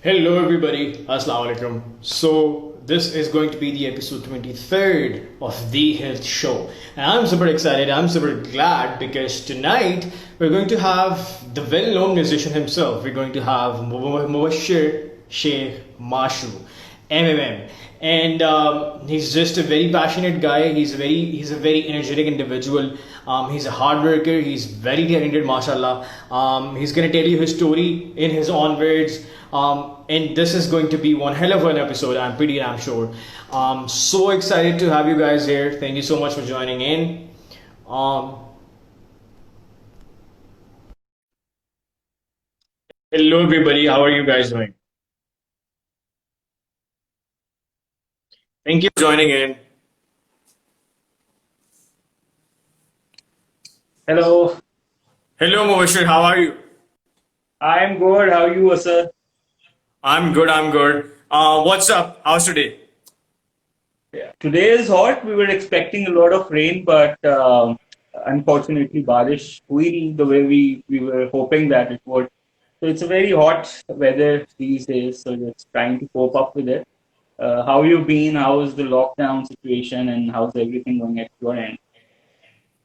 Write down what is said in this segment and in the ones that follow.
Hello everybody, Assalamu alaikum. So this is going to be the episode 23rd of The Health Show. And I'm super excited, I'm super glad because tonight we're going to have the well-known musician himself. We're going to have Mubashir Sheikh Mashoo, MMM. And he's just a very passionate guy. He's a very energetic individual. He's a hard worker. He's very talented, mashallah. He's gonna tell you his story in his own words. And this is going to be one hell of an episode. I'm pretty damn sure. So excited to have you guys here. Thank you so much for joining in. Hello everybody. How are you guys doing? Thank you for joining in. Hello, Hello Mubashir. How are you? I'm good. How are you, sir? I'm good. I'm good. What's up? How's today? Yeah. Today is hot. We were expecting a lot of rain, but unfortunately, barish hui the way we were hoping that it would. So it's a very hot weather these days. So just trying to cope up with it. How you been? How is the lockdown situation, and how's everything going at your end?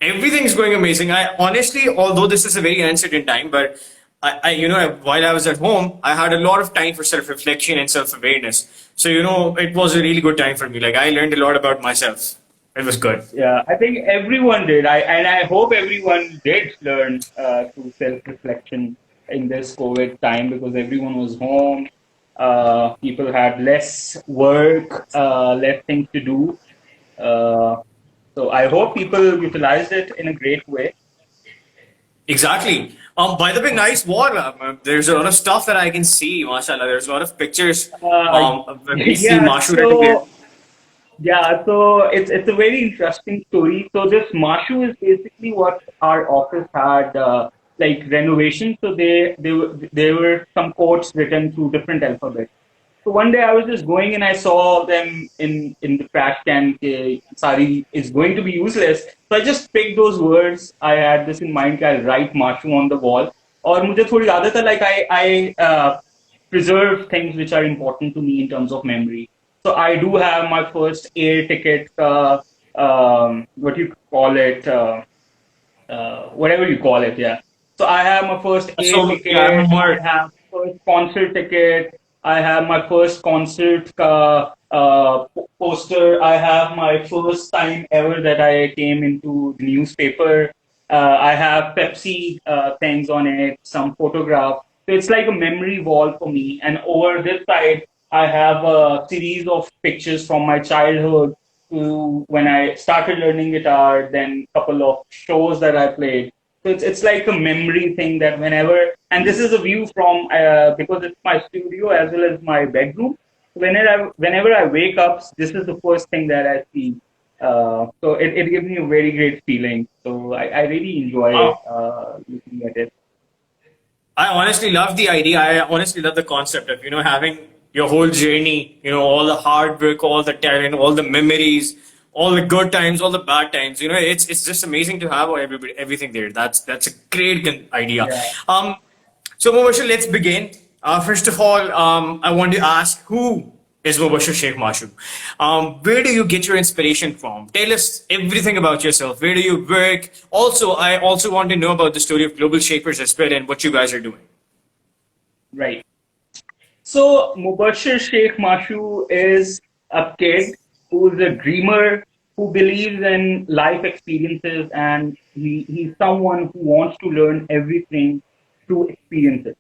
Everything's going amazing. I honestly, although this is a very uncertain time, but while I was at home, I had a lot of time for self-reflection and self-awareness. So, it was a really good time for me. Like, I learned a lot about myself. It was good. Yeah, I think everyone did. I hope everyone did learn through self-reflection in this COVID time because everyone was home. People had less work, less things to do. Uh, so I hope people utilized it in a great way. Exactly. By the way, nice wall. There's a lot of stuff that I can see, mashallah. There's a lot of pictures. Uh, We see yeah, Mashu written there. so Yeah, so it's a very interesting story. So this Mashu is basically what our office had like renovation. So there were some quotes written through different alphabets. So one day I was just going and I saw them in the trash can. Sari is going to be useless. So I just picked those words. I had this in mind. I'll write Mashu on the wall. और मुझे थोड़ी आदत है like I preserve things which are important to me in terms of memory. So I do have my first air ticket, what you call it, whatever you call it, yeah. So I have my first air So, yeah, I ticket, I remember. have first concert ticket, I have my first concert poster, I have my first time ever that I came into the newspaper. I have Pepsi things on it, some photograph. So it's like a memory wall for me. And over this side, I have a series of pictures from my childhood to when I started learning guitar, then a couple of shows that I played. So it's like a memory thing that and this is a view from, because it's my studio as well as my bedroom. Whenever I wake up, this is the first thing that I see. So it gives me a very great feeling. So I really enjoy Uh, looking at it. I honestly love the idea. I honestly love the concept of, having your whole journey, all the hard work, all the talent, all the memories, all the good times, all the bad times. It's just amazing to have everything there. That's a great idea. Yeah. Um, so Mubashir, let's begin. First of all, I want to ask who is Mubashir Sheikh Mashoo? Where do you get your inspiration from? Tell us everything about yourself. Where do you work? Also, I also want to know about the story of Global Shapers as well and what you guys are doing. Right. So Mubashir Sheikh Mashoo is a kid who's a dreamer who believes in life experiences and he's someone who wants to learn everything through experiences.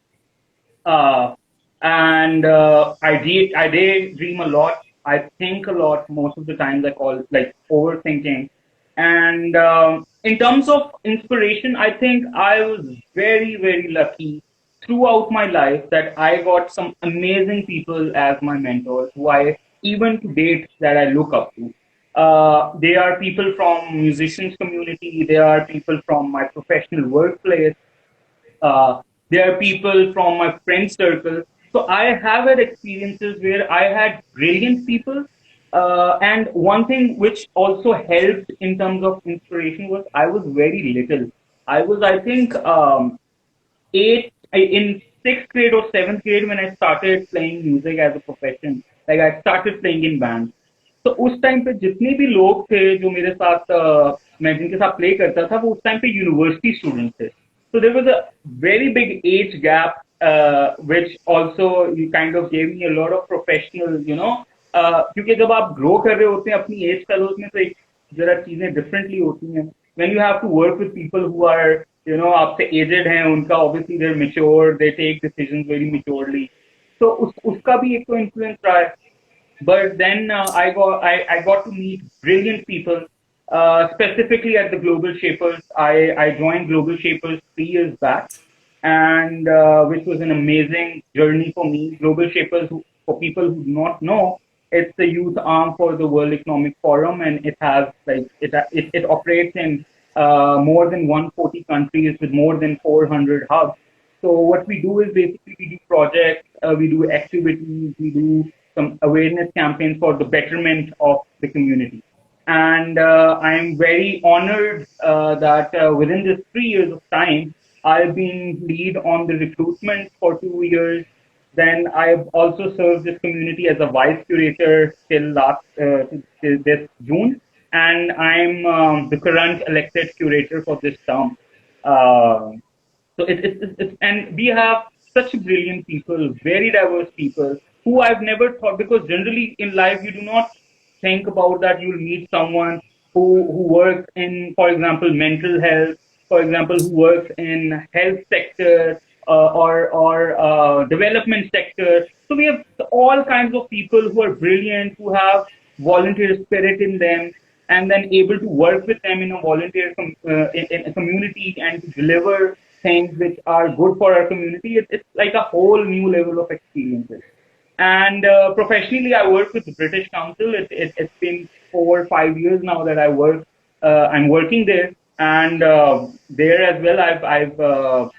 Uh, and I daydream a lot. I think a lot most of the times. I call it like overthinking. And in terms of inspiration, I think I was very, very lucky throughout my life that I got some amazing people as my mentors who I even to date that I look up to. They are people from musicians community. They are people from my professional workplace. There are people from my friend circle. So I have had experiences where I had brilliant people. And one thing which also helped in terms of inspiration was I was very little. I was, I think, eight in sixth grade or seventh grade when I started playing music as a profession. Like I started playing in bands. तो उस time पे जितने भी लोग थे जो मेरे साथ मैं जिनके साथ प्ले करता था वो उस टाइम पे यूनिवर्सिटी स्टूडेंट थे. So there was a very big age gap, which also you kind of gave me a lot of professional, क्योंकि जब आप ग्रो कर रहे होते हैं अपनी एज का उसमें तो एक जरा चीजें डिफरेंटली होती हैं. When you have to work with people who are, आपसे एजेड हैं, उनका obviously they're mature, they take decisions very maturely. So उसका भी एक तो इन्फ्लुएंस रहा है. But then I got to meet brilliant people, specifically at the Global Shapers. I joined Global Shapers 3 years back, and which was an amazing journey for me. Global Shapers, for people who do not know, it's the youth arm for the World Economic Forum, and it has it operates in more than 140 countries with more than 400 hubs. So what we do is basically we do projects, we do activities, we do some awareness campaigns for the betterment of the community. And I'm very honored that within this 3 years of time, I've been lead on the recruitment for 2 years. Then I've also served this community as a vice curator till till this June, and I'm the current elected curator for this term. Uh, so it's and we have such brilliant people, very diverse people who I've never thought, because generally in life you do not think about that you'll meet someone who works in, for example, mental health, for example, who works in health sector, or development sector. So we have all kinds of people who are brilliant, who have volunteer spirit in them, and then able to work with them in a volunteer in a community and to deliver things which are good for our community. It's like a whole new level of experiences. And professionally, I work with the British Council. It's been 4 or 5 years now that I work. I'm working there, and there as well, I've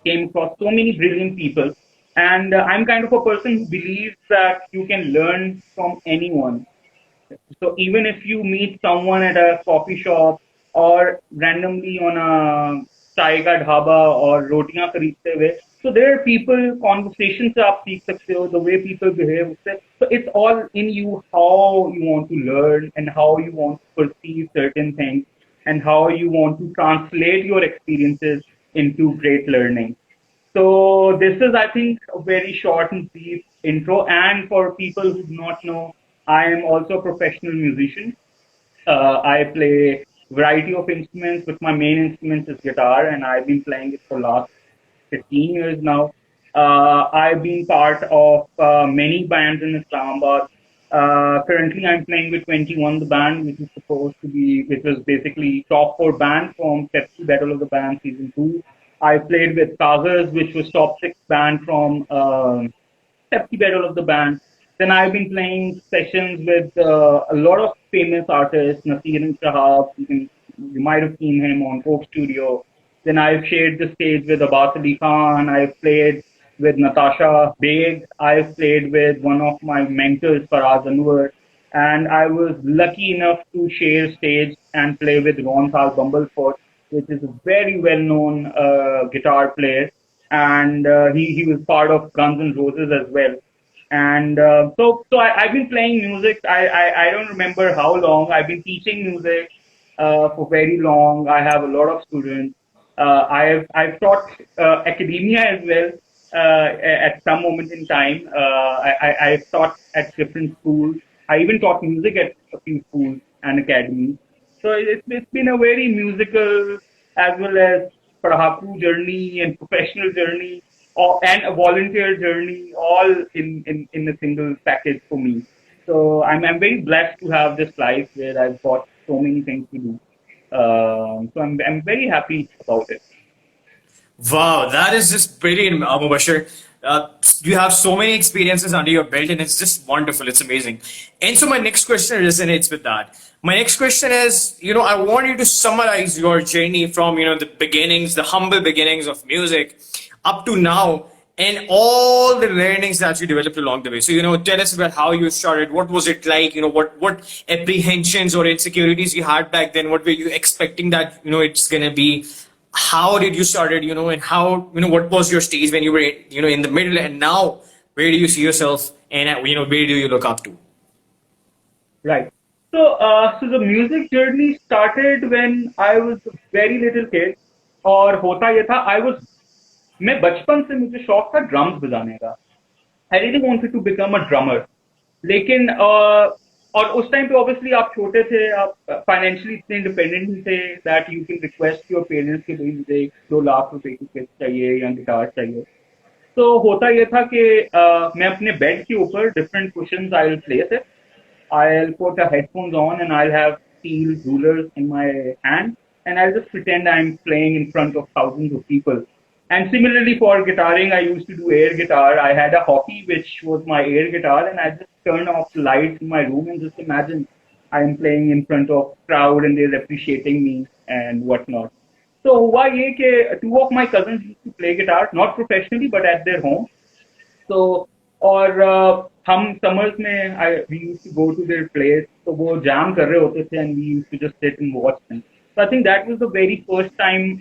came across so many brilliant people. And I'm kind of a person who believes that you can learn from anyone. So even if you meet someone at a coffee shop or randomly on a chai ka dhaba or rotiyan khareedte hue, so there are people, conversations se aap seekh sakte ho, the way people behave. So it's all in you, how you want to learn and how you want to perceive certain things and how you want to translate your experiences into great learning. So this is, I think, a very short and brief intro. And for people who do not know, I am also a professional musician. I play variety of instruments, but my main instrument is guitar, and I've been playing it for last 15 years now. I've been part of many bands in Islamabad. Currently, I'm playing with 21, the band, which was basically top 4 band from Pepsi Battle of the Band season 2. I played with Kagaz, which was top 6 band from Pepsi Battle of the Band. Then I've been playing sessions with a lot of famous artists, Nasir and Shahab. You might have seen him on Coke Studio. Then I've shared the stage with Abbas Ali Khan. I've played with Natasha Beg. I've played with one of my mentors, Faraz Anwar. And I was lucky enough to share stage and play with Ron Thal Bumblefoot, which is a very well-known guitar player. And he was part of Guns N' Roses as well. And I've been playing music. I don't remember how long. I've been teaching music for very long. I have a lot of students. I've taught academia as well at some moment in time. I've taught at different schools. I even taught music at a few schools and academies. So it's been a very musical as well as Prahaku journey and professional journey, and a volunteer journey, all in a single package for me. So I'm very blessed to have this life where I've got so many things to do. So I'm very happy about it. Wow, that is just brilliant, Mubashir. You have so many experiences under your belt, and it's just wonderful. It's amazing. And so my next question resonates with that. My next question is, I want you to summarize your journey from, the beginnings, the humble beginnings of music up to now, and all the learnings that you developed along the way. So, tell us about how you started. What was it like? What apprehensions or insecurities you had back then? What were you expecting that, it's going to be? how did you started, and how, what was your stage when you were, in the middle, and now where do you see yourself, and where do you look up to? Right. So the music journey started when I was a very little kid. और होता ये था, मैं बचपन से मुझे शौक था ड्रम्स बजाने का. I really wanted to become a drummer. लेकिन और उस टाइम पे ऑब्वियसली आप छोटे थे, आप फाइनेंशियली इतने इंडिपेंडेंट नहीं थे that you can request your parents के भाई मुझे 2 लाख रुपए की किट चाहिए या गिटार चाहिए. तो होता ये था कि मैं अपने बेड के ऊपर different cushions I will place it. I'll put a headphones on and I'll have steel rulers in my hand and I'll just pretend I'm playing in front of thousands of people. And similarly for guitaring, I used to do air guitar. I had a hockey which was my air guitar and I just turn off the lights in my room and just imagine I'm playing in front of crowd and they're appreciating me and whatnot. So हुआ ये कि two of my cousins used to play guitar, not professionally but at their home. तो और हम summers में we used to go to there place, तो वो jam कर रहे होते थे and we used to just sit and watch them. So I think that was the very first time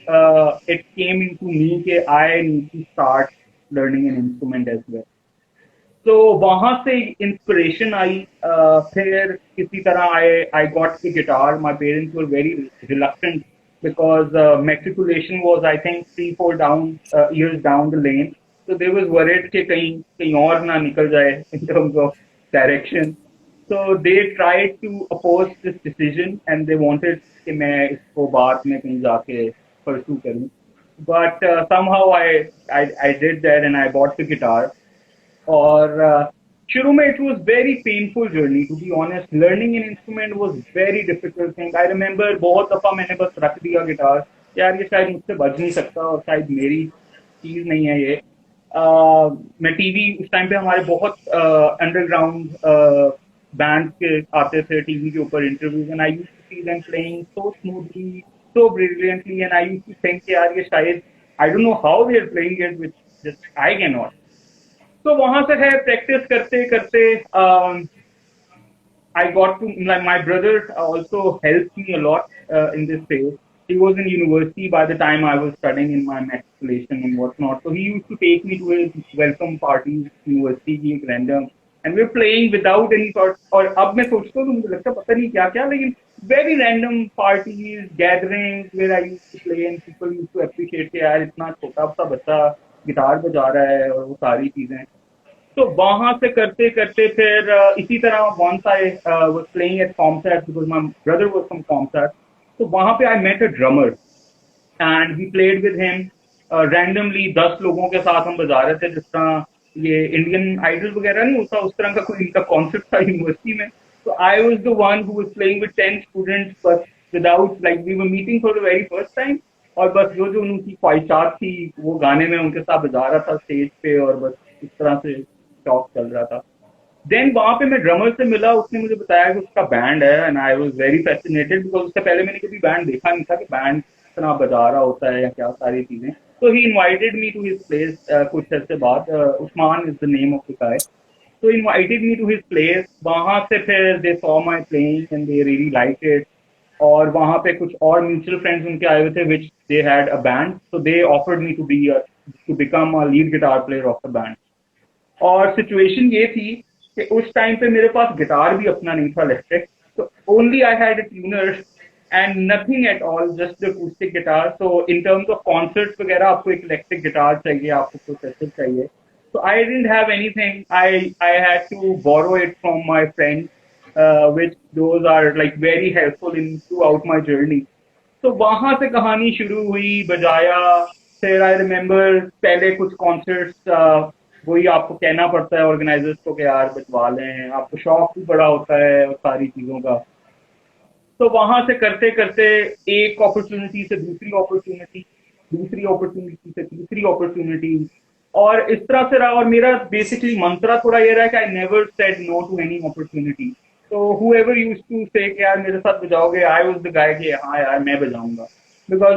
it came into me कि I need to start learning an instrument as well. तो वहां से inspiration आई. फिर किसी तरह I got the guitar. My parents were very reluctant because matriculation was I think 3-4 down years down the lane. So they was worried कि कहीं और ना निकल जाए in terms of direction. So they tried to oppose this decision and they wanted कि मैं इसको बाद में कहीं जाके pursue करूँ. But somehow I did that and I bought the guitar. और शुरू में it was very painful journey to be honest. Learning an instrument was very difficult thing. I remember बहुत दफा मैंने बस रख दिया गिटार, यार ये शायद मुझसे बज नहीं सकता और शायद मेरी चीज नहीं है ये. मैं टीवी उस टाइम पे हमारे बहुत अंडरग्राउंड बैंड के आते थे टीवी के ऊपर interviews and I used to see them playing so smoothly so brilliantly and I used to think यार ये शायद I don't know how they are playing it which just I can not. तो वहां से है practice करते करते I got to, my brother also helped me a lot in this phase. He was in university by the time I was studying in my matriculation and whatnot. So he used to take me to his welcome parties, university की random, and we were playing without any sort. और अब मैं सोचता हूँ तो मुझे लगता पता नहीं क्या क्या, लेकिन very random parties, gatherings where I used to play and people used to appreciate कि यार इतना छोटा सा बच्चा गिटार बजा रहा है और वो सारी चीजें. तो वहां से करते करते फिर इसी तरह once I was playing at COMSATS because my brother was from COMSATS. तो वहां पे I met a drummer and we played with him randomly. 10 लोगों के साथ हम बजा रहे थे, जिस तरह ये इंडियन आइडल वगैरह नहीं होता उस तरह का कोई इनका कॉन्सेप्ट था यूनिवर्सिटी में. तो I was the one who was playing with 10 students but without like we were meeting for the very first time. और बस जो जो उनकी ख्वाहिशात थी वो गाने में उनके साथ बजा रहा था स्टेज पे और बस इस तरह से शौक चल रहा था. देन वहां पे मैं ड्रमर से मिला, उसने मुझे बताया कि उसका बैंड है and I was very fascinated because उससे पहले मैंने कभी बैंड देखा नहीं था कि बैंड इतना बजा रहा होता है या क्या सारी चीजें. तो he invited me to his place कुछ अर्से बाद. Usman is the name of the guy. तो invited me to his place. वहां से फिर they saw my playing and they really like it. और वहां पे कुछ और म्यूचुअल फ्रेंड्स उनके आए हुए थे which they had a band. So they offered me to become a lead guitar player of the band. और सिचुएशन ये थी कि उस टाइम पे मेरे पास गिटार भी अपना नहीं था इलेक्ट्रिक. तो only I had a tuner and nothing at all, just the acoustic guitar. So in terms of concerts वगैरह आपको एक इलेक्ट्रिक गिटार चाहिए, आपको प्रोसेसर चाहिए. So I didn't have anything. I had to borrow it from my friends, which those are like very helpful in throughout my journey. तो वहां से कहानी शुरू हुई, बजाया. फिर आई रिमेम्बर पहले कुछ कॉन्सर्ट्स वही आपको कहना पड़ता है ऑर्गेनाइजर्स को कि यार बजवा लें, आपको शौक भी बड़ा होता है और सारी चीजों का. तो वहां से करते करते एक अपॉर्चुनिटी से दूसरी अपॉर्चुनिटी, दूसरी अपॉर्चुनिटी से तीसरी अपॉर्चुनिटी, और इस तरह से रहा. और मेरा बेसिकली मंत्रा थोड़ा ये रहा कि I never said no to any opportunity. तो whoever used to say कि यार मेरे साथ बजाओगे, I was the guy कि हाँ यार मैं बजाऊंगा. Because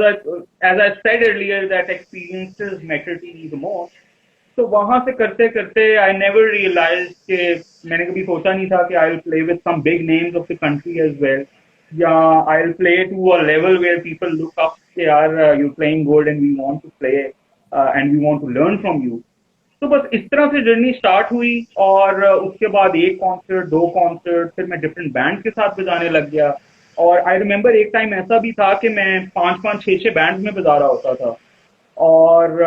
as I said earlier that experiences matter to me the most. तो वहां से करते करते I never realized कि मैंने कभी सोचा नहीं था कि I'll play with some big names of the country as well, या I'll play to a level where people look up कि यार you're playing gold and we want to play and we want to learn from you. तो बस इस तरह से journey start हुई और उसके बाद एक कॉन्सर्ट, दो कॉन्सर्ट, फिर मैं डिफरेंट बैंड के साथ बजाने लग गया. और आई रिमेम्बर एक टाइम ऐसा भी था कि मैं 5-5, 6-6 बैंड में बजा रहा होता था और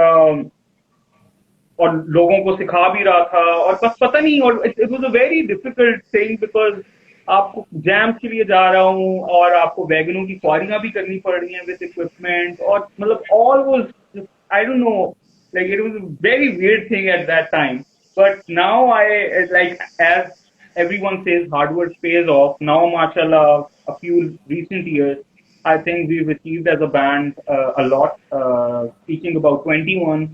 और लोगों को सिखा भी रहा था और बस पता नहीं. और it was a very difficult thing because आपको जैम्स के लिए जा रहा हूँ और आपको वैगनों की क्वारियां भी करनी पड़ रही हैं विद इक्विपमेंट और मतलब all was I don't no like it was a very weird thing at that time, but now I like as everyone says hard work pays off. Now mashallah a few recent years I think we've achieved as a band a lot. Speaking about 21,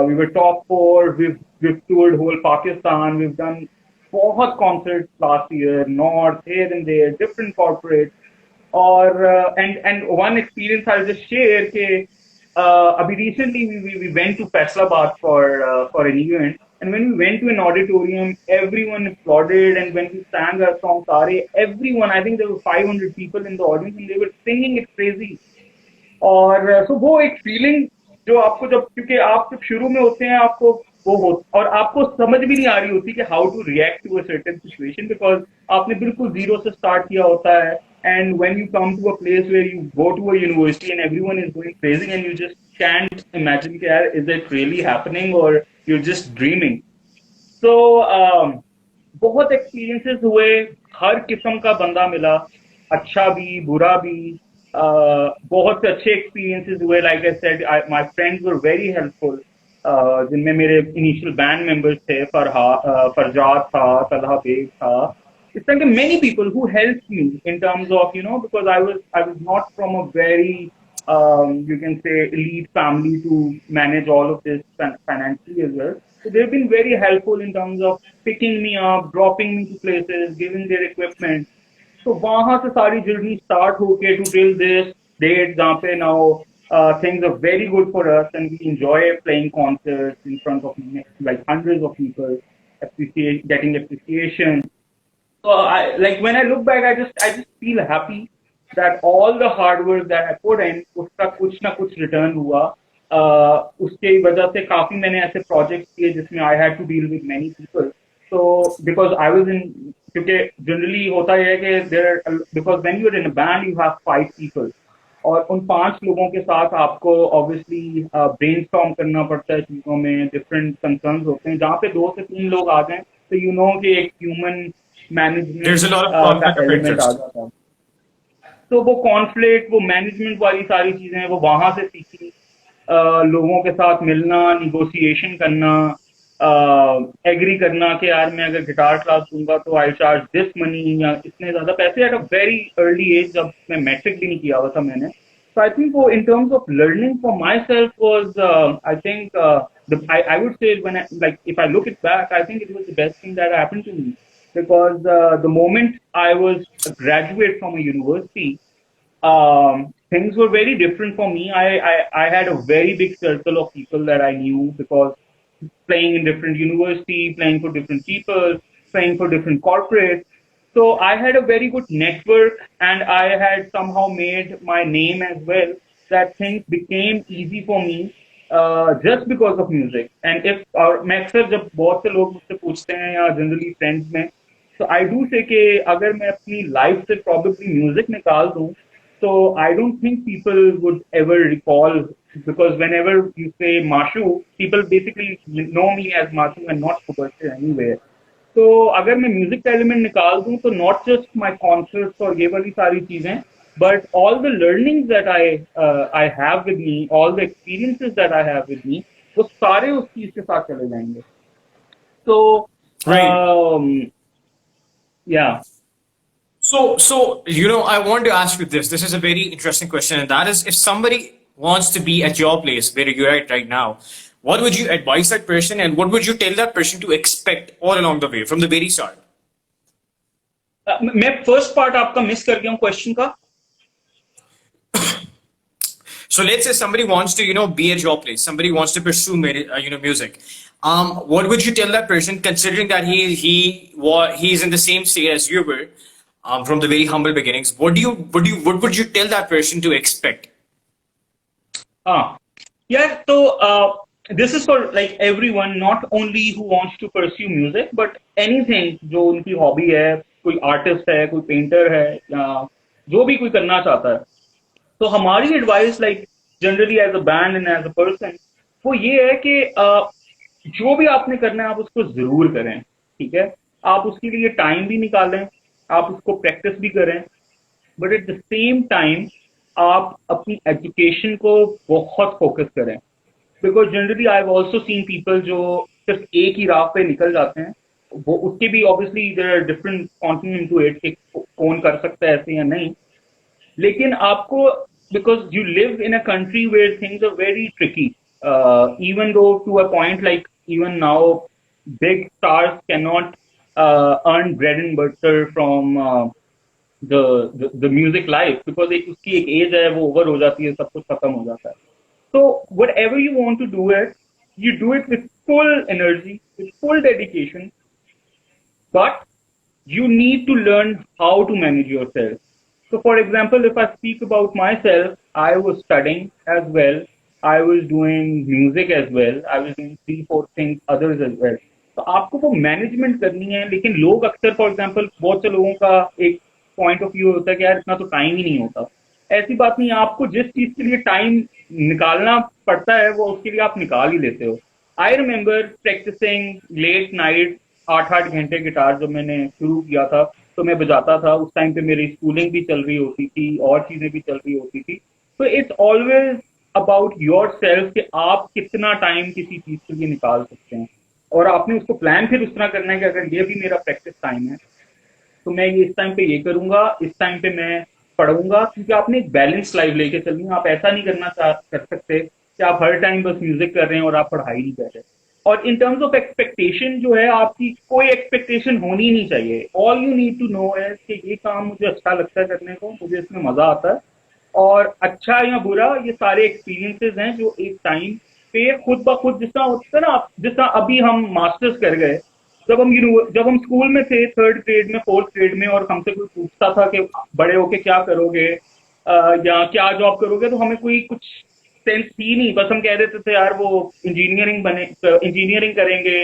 we were top 4. We've toured whole Pakistan. We've done बहुत concerts last year, north, here and there, different corporates. और and one experience I'll just share कि abhi recently we went to Faisalabad for an event, and when we went to an auditorium, everyone applauded, and when we sang our song Sare, everyone, I think there were 500 people in the audience, and they were singing it crazy. और so वो एक feeling जो आपको जब क्योंकि आप जब शुरू में होते हैं आपको वो हो और आपको समझ भी नहीं आ रही होती कि how to react to a certain situation because आपने बिल्कुल जीरो से स्टार्ट किया होता है. And when you come to a place where you go to a university and everyone is going crazy and you just can't imagine, is it really happening or you're just dreaming? So, बहुत experiences हुए, हर किस्म का बंदा मिला, अच्छा भी, बुरा भी, बहुत से अच्छे experiences हुए. Like I said, my friends were very helpful. जिनमें मेरे initial band members थे, फरजाद था, तलहा बेग था. It's like many people who helped me in terms of, because I was not from a very, you can say, elite family to manage all of this financially as well. So they've been very helpful in terms of picking me up, dropping me to places, giving their equipment. So वहाँ से सारी journey start होके to till this date जहाँ पे now things are very good for us and we enjoy playing concerts in front of like hundreds of people, getting appreciation. So like when I look back, I just feel happy that all the hard work that I put in, उसका कुछ ना कुछ return हुआ. उसके वजह से काफी मैंने ऐसे projects किए जिसमें I had to deal with many people. So because I was in, क्योंकि generally होता है कि because when you're in a band you have 5 people. और उन 5 लोगों के साथ आपको obviously brainstorm करना पड़ता है चीजों में, different concerns होते हैं. जहाँ पे 2 से 3 लोग आ जाएं तो you know कि एक human management There's a lot of conflict of element आ जाता है. तो वो कॉन्फ्लिक्ट, वो मैनेजमेंट वाली सारी चीजें वो वहां से सीखी. लोगों के साथ मिलना, निगोशिएशन करना, एग्री करना कि यार मैं अगर गिटार क्लास दूंगा तो आई चार्ज दिस मनी या इतने ज्यादा पैसे at a very early age जब मैं मैट्रिक भी नहीं किया हुआ था मैंने. So I think in terms of learning for myself was, I think I would say if I look it back, I think it was the best thing that happened to me because the moment I was a graduate from a university, things were very different for me. I had a very big circle of people that I knew because playing in different universities, playing for different people, playing for different corporates. So I had a very good network and I had somehow made my name as well, that things became easy for me just because of music. And if मैं अक्सर जब बहुत से लोग मुझसे पूछते हैं या जनरली फ्रेंड्स में, so I do say कि अगर मैं अपनी लाइफ से probably music निकाल दूँ, so I don't think people would ever recall, because whenever you say Mashoo, people basically know me as Mashoo and not Mubashir anywhere. तो अगर मैं म्यूजिक का एलिमेंट निकाल दूं तो नॉट जस्ट माय कॉन्सर्ट्स और ये वाली सारी चीजें, but all the learnings that I have with me, all the experiences that I have with me, वो सारे उस चीज के साथ चले जाएंगे. तो yeah. So I want to ask you this. This is a very interesting question, and that is, if somebody wants to be at your place where you're at right now, what would you advise that person and what would you tell that person to expect all along the way from the very start? मैं first part आपका miss कर गया हूँ question का. So let's say somebody wants to be at your place, somebody wants to pursue music. What would you tell that person, considering that he's in the same state as you were, from the very humble beginnings? What would you tell that person to expect? हाँ यार, तो this is for like everyone, not only who wants to pursue music, but anything जो उनकी hobby है, कोई artist है, कोई painter है, या जो भी कोई करना चाहता है। तो हमारी advice like generally as a band and as a person, वो ये है कि जो भी आपने करना है आप उसको जरूर करें, ठीक है। आप उसके लिए टाइम भी निकालें, आप उसको प्रैक्टिस भी करें, but at the same time आप अपनी एजुकेशन को बहुत फोकस करें। Because generally I have also seen people जो सिर्फ एक ही राह पे निकल जाते हैं। वो उसके भी obviously there are different continent to it कि कौन कर सकता है ऐसे या नहीं, लेकिन आपको, because you live in a country where things are very tricky, even though to a point like even now big stars can not earn bread and butter from the music life, because एक उसकी एक as है, वो over हो जाती है, सब कुछ खत्म हो जाता है। So whatever you want to do it, you do it with full energy, with full dedication, but you need to learn how to manage yourself. So for example, if I speak about myself, I was studying as well, I was doing music as well, I was doing 3-4 things others as well. तो आपको वो management करनी है, लेकिन लोग अक्सर for example बहुत से लोगों का एक पॉइंट ऑफ व्यू होता है कि यार इतना तो टाइम ही नहीं होता। ऐसी बात नहीं है, आपको जिस चीज के लिए टाइम निकालना पड़ता है वो उसके लिए आप निकाल ही लेते हो। I remember practising late night 8-8 घंटे गिटार जब मैंने शुरू किया था, तो मैं बजाता था। उस टाइम पे मेरी स्कूलिंग भी चल रही होती थी और चीजें भी चल रही होती थी। तो it's always about your self कि आप कितना टाइम किसी चीज के लिए निकाल सकते हैं, और आपने उसको प्लान फिर उस तरह करना है कि अगर ये भी मेरा प्रैक्टिस टाइम है तो मैं ये इस टाइम पे ये करूंगा, इस टाइम पे मैं पढ़ूंगा, क्योंकि आपने एक बैलेंस लाइफ लेके चलनी है। आप ऐसा नहीं कर सकते कि आप हर टाइम बस म्यूजिक कर रहे हैं और आप पढ़ाई नहीं कर रहे। और इन टर्म्स ऑफ एक्सपेक्टेशन जो है, आपकी कोई एक्सपेक्टेशन होनी नहीं चाहिए। All you need to know है कि ये काम मुझे अच्छा लगता है करने को, मुझे इसमें मजा आता है, और अच्छा या बुरा ये सारे एक्सपीरियंसेस हैं जो एक टाइम पे खुद ब खुद, जिस तरह होता है ना, जिस तरह अभी हम मास्टर्स कर गए, जब हम स्कूल में थे 3rd ग्रेड में 4th ग्रेड में, और हमसे कोई पूछता था कि बड़े होके क्या करोगे, या क्या जॉब करोगे, तो हमें कोई कुछ सेंस थी नहीं, बस हम कह देते थे यार वो इंजीनियरिंग करेंगे,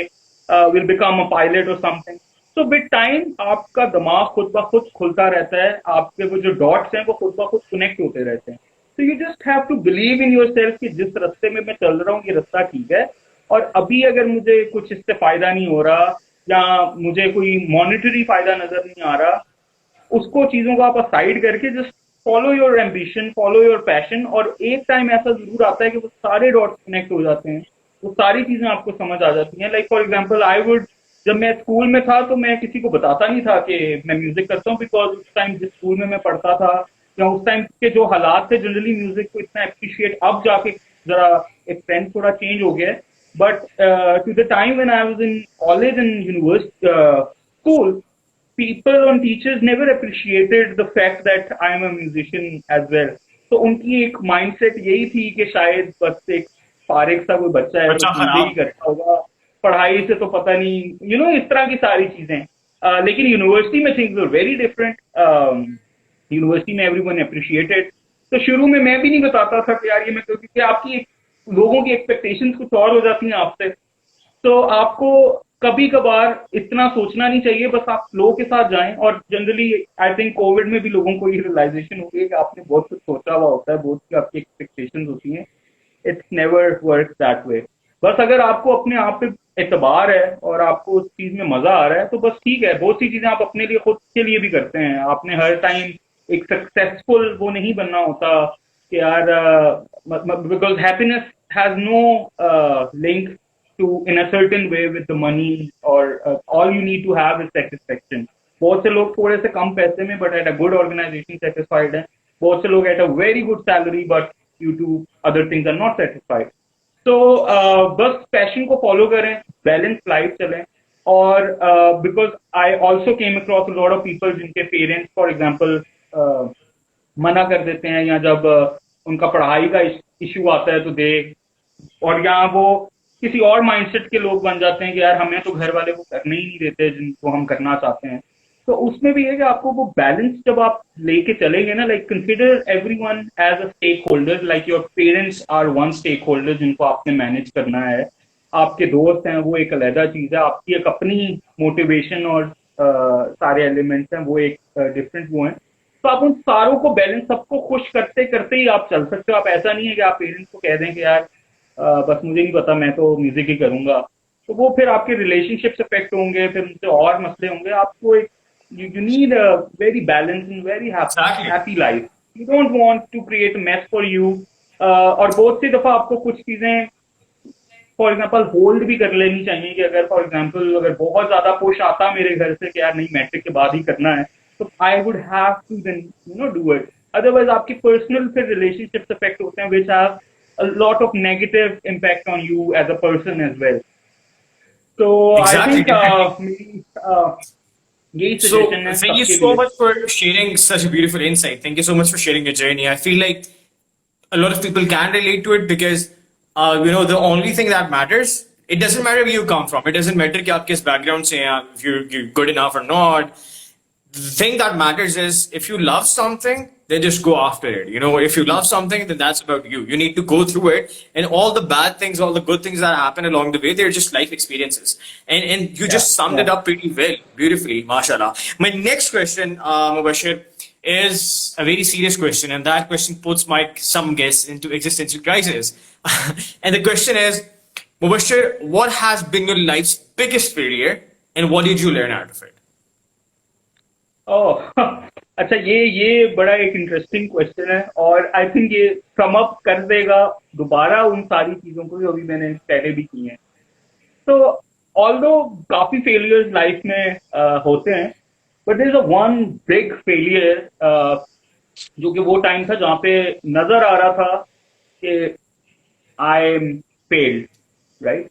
विल बिकम अ पायलट और समथिंग। तो विद टाइम आपका दिमाग खुद ब खुद खुलता रहता है, आपके वो जो डॉट्स हैं वो खुद ब खुद कनेक्ट होते रहते हैं। तो you just have to believe in your self कि जिस रास्ते में मैं चल रहा हूँ ये रास्ता ठीक है, और अभी अगर मुझे कुछ इससे फायदा नहीं हो रहा या मुझे कोई मॉनेटरी फायदा नजर नहीं आ रहा, उसको चीजों को आप असाइड करके just follow your ambition, follow your passion, और एक टाइम ऐसा जरूर आता है कि वो सारे डॉट्स कनेक्ट हो जाते हैं, वो सारी चीजें आपको समझ आ जाती हैं। Like for example I would, जब मैं स्कूल में था तो मैं किसी को बताता नहीं था कि मैं म्यूजिक करता हूँ, बिकॉज उस टाइम जिस स्कूल में मैं पढ़ता था या उस टाइम के जो हालात थे, जनरली म्यूजिक को इतना अप्रिशिएट, अब जाके जरा एक ट्रेंड थोड़ा चेंज हो गया है, but to the time when I was in college and university school, people and teachers never appreciated the fact that I am a musician as well. तो उनकी एक माइंडसेट यही थी कि शायद बस एक फारिग सा कोई बच्चा है, बच्चा तो म्यूजिक ही करता होगा, पढ़ाई से तो पता नहीं, इस तरह की सारी चीजें। लेकिन यूनिवर्सिटी में things were very different. University में एवरीवन अप्रिशिएटेड। तो शुरू में मैं भी नहीं बताता था कि यार ये मैं, क्योंकि आपकी लोगों की एक्सपेक्टेशंस कुछ और हो जाती हैं आपसे। तो आपको कभी कभार इतना सोचना नहीं चाहिए, बस आप फ्लो के साथ जाएं। और जनरली आई थिंक कोविड में भी लोगों को ये रियलाइजेशन हो गई कि आपने बहुत कुछ सोचा हुआ होता है, बहुत सी आपकी एक्सपेक्टेशंस होती हैं, it's never work that way. बस अगर आपको अपने आप पे एतबार है और आपको उस चीज में मजा आ रहा है तो बस ठीक है। बहुत सी चीजें आप अपने लिए, खुद के लिए भी करते हैं। आपने हर टाइम एक सक्सेसफुल वो नहीं बनना होता कि यार, because happiness has no link to in a certain way with the money, or all you need to have is satisfaction. बहुत से लोग थोड़े से कम पैसे में but at a good organization satisfied हैं। बहुत से लोग at a very good salary but due to other things are not satisfied. तो बस पैशन को फॉलो करें, बैलेंस लाइफ चलें। और because I also came across a lot of people जिनके पेरेंट्स फॉर एग्जाम्पल मना कर देते हैं, या जब उनका पढ़ाई का इशू आता है तो दे, और यहाँ वो किसी और माइंडसेट के लोग बन जाते हैं कि यार हमें तो घर वाले वो करने ही नहीं देते जिनको हम करना चाहते हैं। तो उसमें भी है कि आपको वो बैलेंस जब आप लेके चलेंगे ना, like consider everyone as a stakeholder, like your parents are one stakeholder जिनको आपने मैनेज करना है, आपके दोस्त हैं वो एक अलग चीज है, आपकी एक अपनी मोटिवेशन और सारे एलिमेंट्स हैं वो एक डिफरेंट वो हैं। तो आप उन सारों को बैलेंस, सबको खुश करते करते ही आप चल सकते हो। आप ऐसा नहीं है कि आप पेरेंट्स को कह दें कि यार बस मुझे नहीं पता, मैं तो म्यूजिक ही करूंगा, तो वो फिर आपके रिलेशनशिप्स अफेक्ट होंगे, फिर उनसे और मसले होंगे। आपको एक you need a very balanced and very Exactly. happy life. You don't want to create a mess for you. और बहुत सी दफा आपको कुछ चीजें फॉर एग्जाम्पल होल्ड भी कर लेनी चाहिए कि अगर फॉर एग्जाम्पल अगर बहुत ज्यादा पुश आता मेरे घर से कि यार नहीं मैट्रिक के बाद ही करना है, तो I would have to then do it. Otherwise आपकी पर्सनल फिर रिलेशनशिप्स अफेक्ट होते हैं which have a lot of negative impact on you as a person as well. So Exactly. I think यही So suggestion है thank you सबके so लिए। much for sharing such a beautiful insight. Thank you so much for sharing your journey. I feel like a lot of people can relate to it because the only thing that matters, it doesn't matter where you come from, it doesn't matter कि आप किस background से हैं, if you're good enough or not. The thing that matters is if you love something, then just go after it. If you love something, then that's about you. You need to go through it, and all the bad things, all the good things that happen along the way, they're just life experiences. And you Yeah, just summed yeah. it up pretty well, beautifully, mashallah. My next question, Mubashir, is a very serious question, and that question puts some guests into existential crisis. And the question is, Mubashir, what has been your life's biggest failure, and what did you learn out of it? ओह अच्छा, ये बड़ा एक interesting question है, और I think ये sum up कर देगा दोबारा उन सारी चीजों को जो अभी मैंने पहले भी की हैं। तो ऑल्दो काफी फेलियर्स लाइफ में होते हैं, but there is a one big failure जो कि वो टाइम था जहाँ पे नजर आ रहा था कि आई एम फेल्ड, राइट।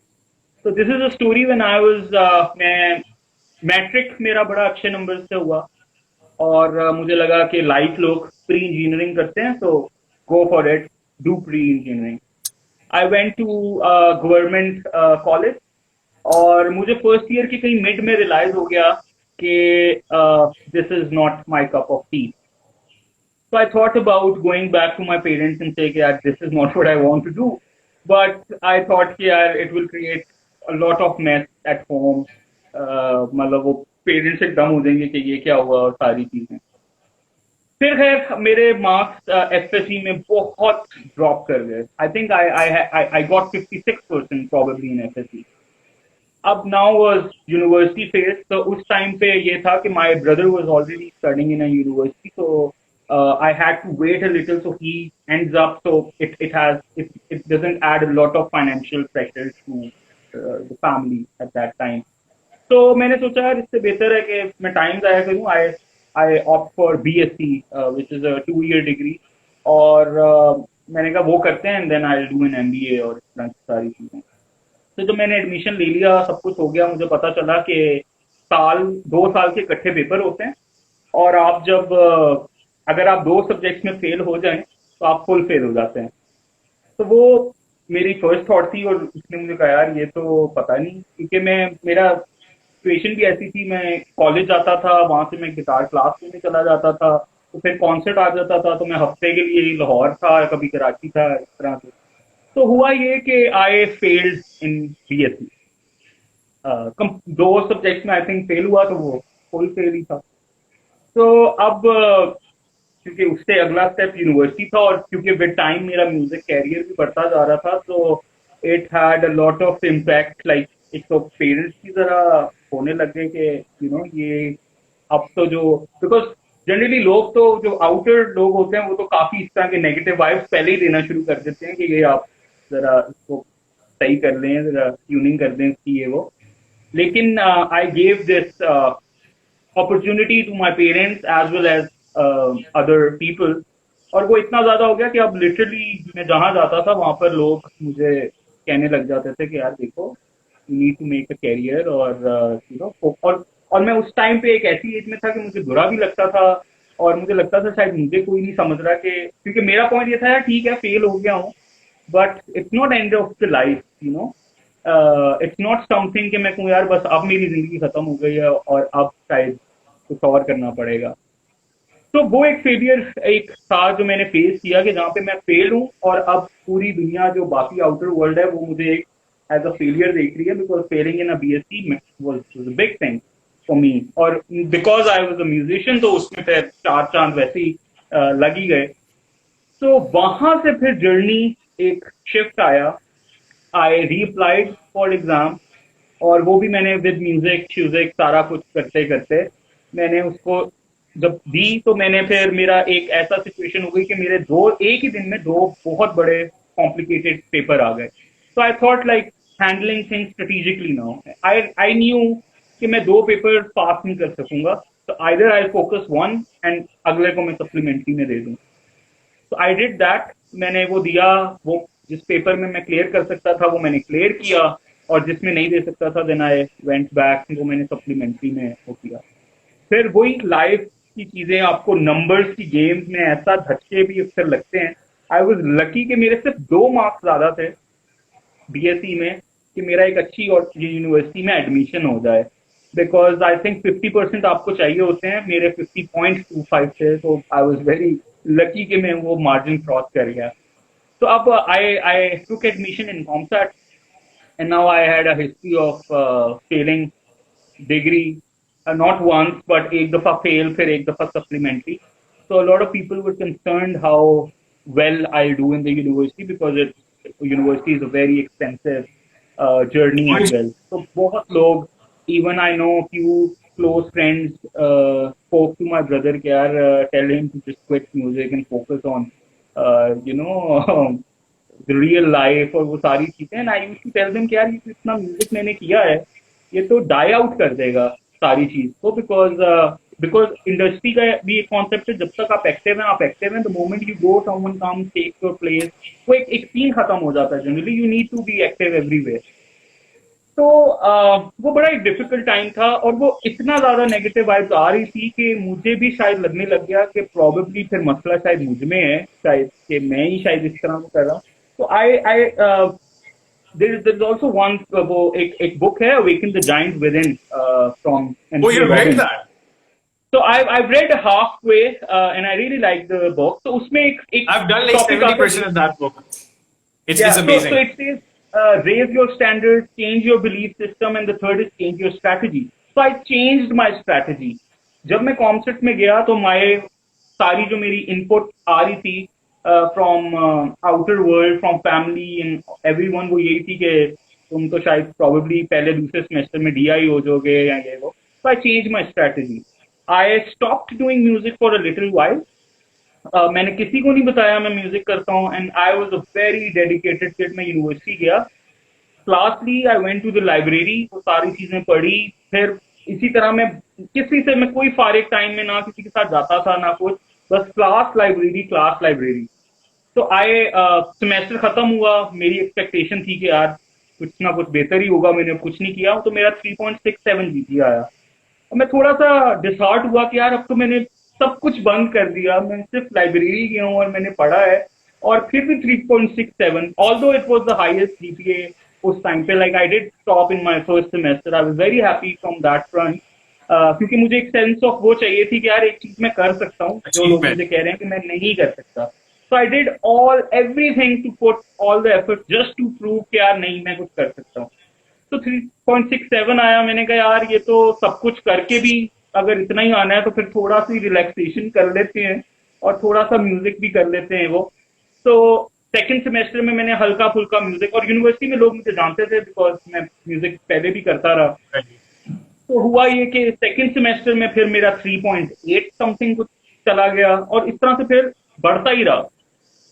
तो this is a story when I was मैं मैट्रिक मेरा बड़ा अच्छे नंबर से हुआ, और मुझे लगा कि लाइफ लोग प्री इंजीनियरिंग करते हैं तो go for it, do pre engineering. I went to government college, और मुझे फर्स्ट ईयर की कहीं मिड में रियलाइज हो गया कि this is not my cup of T. So I thought about going back to my parents and saying, yeah, this is not what I want to do. But I thought, yeah, it will create a lot of mess at home. मतलब वो parents एकदम हो जाएंगे कि ये क्या हुआ और सारी चीजें। फिर खैर मेरे मार्क्स एफएससी में बहुत ड्रॉप कर गए। I think I got 56% probably in FSc. अब नाउ वाज यूनिवर्सिटी फेज, तो उस टाइम पे ये था कि my brother was already studying in a university, so I had to wait a little, so he ends up, so it doesn't add a lot of financial pressure to the family at that time. तो मैंने सोचा यार इससे बेहतर है कि मैं time ज़ाया करूँ। I opt for BSc which is a 2 year degree, और मैंने कहा वो करते हैं, and then I will do an MBA और इस तरह की सारी चीज़ें। तो जब मैंने एडमिशन ले लिया, सब कुछ हो गया, मुझे पता चला कि 2 साल के इकट्ठे पेपर होते हैं, और आप जब अगर आप 2 सब्जेक्ट्स में फेल हो जाएं तो आप फुल फेल हो जाते हैं। तो वो मेरी फर्स्ट थॉट थी, और उसने मुझे कहा यार ये तो पता नहीं, क्योंकि मेरा सिचुएशन भी ऐसी थी, मैं कॉलेज जाता था, वहां से मैं गिटार क्लास में चला जाता था, तो फिर कॉन्सर्ट आ जाता था, तो मैं हफ्ते के लिए लाहौर था, कभी कराची था, इस तरह से। तो हुआ ये कि I failed in BSc. 2 subjects में आई थिंक फेल हुआ, तो वो फुल फेल ही था। तो अब क्योंकि उससे अगला स्टेप यूनिवर्सिटी था, और क्योंकि विद टाइम मेरा म्यूजिक कैरियर भी बढ़ता जा रहा था, तो it had a lot of impact. Like एक तो पेरेंट्स की तरह होने लग गए कि ये अब तो जो, बिकॉज जनरली लोग तो जो आउटर लोग होते हैं वो तो काफी इस तरह के नेगेटिव वाइब्स पहले ही देना शुरू कर देते हैं कि ये आप जरा इसको सही कर लें, जरा ट्यूनिंग कर दें इसकी, ये वो। लेकिन I gave this opportunity to my parents as well as other people, और वो इतना ज्यादा हो गया कि अब लिटरली मैं जहां जाता था वहां पर लोग मुझे कहने लग जाते थे कि यार देखो, you need to make a career, और मैं उस टाइम पे एक ऐसी एज में था कि मुझे बुरा भी लगता था, और मुझे लगता था शायद मुझे कोई नहीं समझ रहा, कि क्योंकि मेरा पॉइंट ये था यार ठीक है फेल हो गया हूँ, but it's not end of the life, it's not something कि मैं कहूँ यार बस अब मेरी जिंदगी खत्म हो गई है और अब शायद कुछ और करना पड़ेगा। तो वो एक फेलियर एक था जो मैंने फेस किया कि जहाँ पे मैं फेल हूँ और अब पूरी दुनिया जो बाकी आउटर वर्ल्ड है वो मुझे एक एज अ फेलियर देख रही है, because failing in a BSc was a big thing for me, और because I was a musician तो उसमें फिर चार चांद वैसे ही लग ही गए। तो वहां से फिर जर्नी एक शिफ्ट आया। आई रीअप्लाइड फॉर एग्जाम, और वो भी मैंने विद म्यूजिक श्यूजिक सारा कुछ करते करते मैंने उसको जब दी, तो मैंने फिर मेरा एक ऐसा सिचुएशन हो गई कि मेरे दो एक ही दिन में दो बहुत बड़े कॉम्प्लिकेटेड पेपर आ गए। तो I thought like handling things strategically now. I knew कि मैं दो पेपर पास नहीं कर सकूंगा, तो either I focus one and अगले को मैं सप्लीमेंट्री में दे दूं। तो आई डिड दैट, मैंने वो दिया। वो जिस पेपर में मैं क्लियर कर सकता था वो मैंने क्लियर किया, और जिसमें नहीं दे सकता था देन आई वेंट बैक, वो मैंने सप्लीमेंट्री में वो किया। फिर वही लाइफ की चीजें, आपको नंबर्स की गेम्स में ऐसा धक्के भी अक्सर लगते हैं। आई वाज लकी कि मेरे सिर्फ 2 मार्क्स ज्यादा थे बीएससी में कि मेरा एक अच्छी और यूनिवर्सिटी में एडमिशन हो जाए, बिकॉज आई थिंक 50% आपको चाहिए होते हैं, मेरे 50.25 थे, तो आई वाज वेरी लकी कि मैं वो मार्जिन क्रॉस कर गया। So up, I took admission in COMSATS, and now I had a history of failing degree, not once but एक दफा fail, फिर एक दफा supplementary. So a lot of people were concerned how well I'll do in the university, because university is a very expensive journey as well. So बहुत लोग, even I know few close friends spoke to my brother कि यार tell him to just quit music and focus on the real life और वो सारी चीजें। And I used to tell them कि यार ये तो इतना म्यूजिक मैंने किया है, ये तो डाई आउट कर देगा सारी चीज को, बिकॉज इंडस्ट्री का भी एक कॉन्सेप्ट है, जब तक आप एक्टिव हैं, the moment you go someone come take your place, वो एक सीन खत्म हो जाता है। Generally you need to be active everywhere. तो वो बड़ा एक डिफिकल्ट टाइम था, और वो इतना ज्यादा नेगेटिव वाइब्स आ रही थी कि मुझे भी शायद लगने लग गया कि प्रोबेबली फिर मसला शायद मुझ में है, शायद कि मैं ही शायद इस तरह को कर रहा हूँ। तो आई there is also one वो एक book है, Awaken the Giant Within, from Oh, you read that? So I've read halfway, and I really like the book. So उसमें एक I've done like 70% of that book. It's amazing. So it says raise your standards, change your belief system, and the third is change your strategy. So I changed my strategy. जब मैं COMSATS में गया तो सारी जो मेरी input आ रही थी from outer world, from family and everyone, वो यही थी कि तुम तो शायद प्रोबेबली पहले दूसरे सेमेस्टर में डीआई हो जाओगे या ये वो। So I changed my strategy. I stopped doing music for a little while. मैंने किसी को नहीं बताया मैं म्यूजिक करता हूँ, and I was a very dedicated kid. मैं यूनिवर्सिटी गया, क्लास ली, I went to the library, वो सारी चीजें पढ़ी। फिर इसी तरह मैं किसी से मैं कोई फारिग टाइम में ना किसी के साथ जाता था ना कुछ, बस क्लास लाइब्रेरी। तो सेमेस्टर खत्म हुआ, मेरी एक्सपेक्टेशन थी कि यार कुछ ना कुछ बेहतर ही होगा, मैंने कुछ नहीं किया, तो मेरा 3.67 जीपी आया। और मैं थोड़ा सा डिसहार्ट हुआ कि यार अब तो मैंने सब कुछ बंद कर दिया, मैं सिर्फ लाइब्रेरी गया हूँ और मैंने पढ़ा है, और फिर भी 3.67, although it was the highest GPA उस टाइम पे। Like I did top in my first semester, I was very happy from that front, क्योंकि मुझे एक सेंस ऑफ वो चाहिए थी कि यार एक चीज मैं कर सकता हूँ जो लोग मुझे कह रहे हैं कि मैं नहीं कर सकता। So I did everything to put all the effort just to prove कि यार नहीं, मैं कुछ कर सकता हूँ। तो 3.67 आया। मैंने कहा यार ये तो सब कुछ करके भी अगर इतना ही आना है तो फिर थोड़ा सी रिलैक्सेशन कर लेते हैं और थोड़ा सा म्यूजिक भी कर लेते हैं वो। तो सेकंड सेमेस्टर में मैंने हल्का फुल्का म्यूजिक, और यूनिवर्सिटी में लोग मुझे जानते थे बिकॉज मैं म्यूजिक पहले भी करता रहा। तो हुआ ये कि सेकंड सेमेस्टर में फिर मेरा 3.8 समथिंग कुछ चला गया, और इस तरह से फिर बढ़ता ही रहा।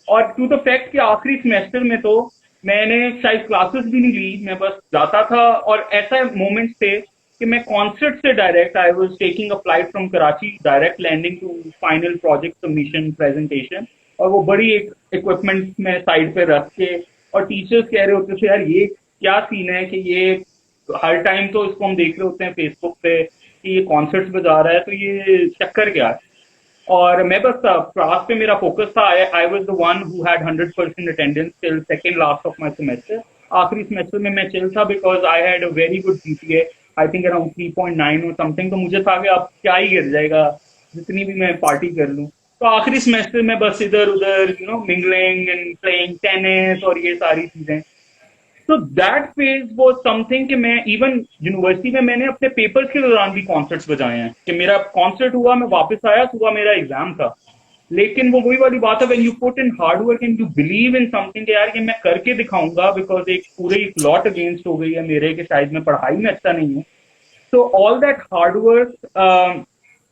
और टू द फैक्ट कि आखिरी सेमेस्टर में तो मैंने शायद क्लासेस भी नहीं ली, मैं बस जाता था। और ऐसा मोमेंट्स थे कि मैं कॉन्सर्ट से direct, I was taking a flight from Karachi, direct landing to final project submission presentation, और वो बड़ी एक इक्विपमेंट में साइड पे रख के, और टीचर्स कह रहे होते थे यार ये क्या सीन है कि ये हर टाइम तो इसको हम देख रहे होते हैं फेसबुक पे कि ये कॉन्सर्ट्स बजा रहा है, तो ये चक्कर क्या है। और मैं बस क्लास पे मेरा फोकस था। I was the one who had 100% attendance till second last of my semester. आखिरी सेमेस्टर में मैं चिल था because I had a very good GPA. I think around 3.9 और समथिंग, तो मुझे था कि अब क्या ही गिर जाएगा जितनी भी मैं पार्टी कर लूं। तो आखिरी सेमेस्टर में बस इधर उधर मिंगलिंग एंड प्लेइंग टेनिस और ये सारी चीजें। तो दैट फेज वाज समथिंग कि मैं इवन यूनिवर्सिटी में मैंने अपने पेपर्स के दौरान भी कॉन्सर्ट्स बजाए हैं, कि मेरा कॉन्सर्ट हुआ, मैं वापस आया, सुबह मेरा एग्जाम था, लेकिन वो वही वाली बात है, when you put in hard work and you believe in something कि यार ये मैं करके दिखाऊंगा, बिकॉज एक पूरे लॉट अगेंस्ट हो गई है मेरे कि शायद मैं पढ़ाई में अच्छा नहीं हूँ। तो ऑल दैट हार्ड वर्क,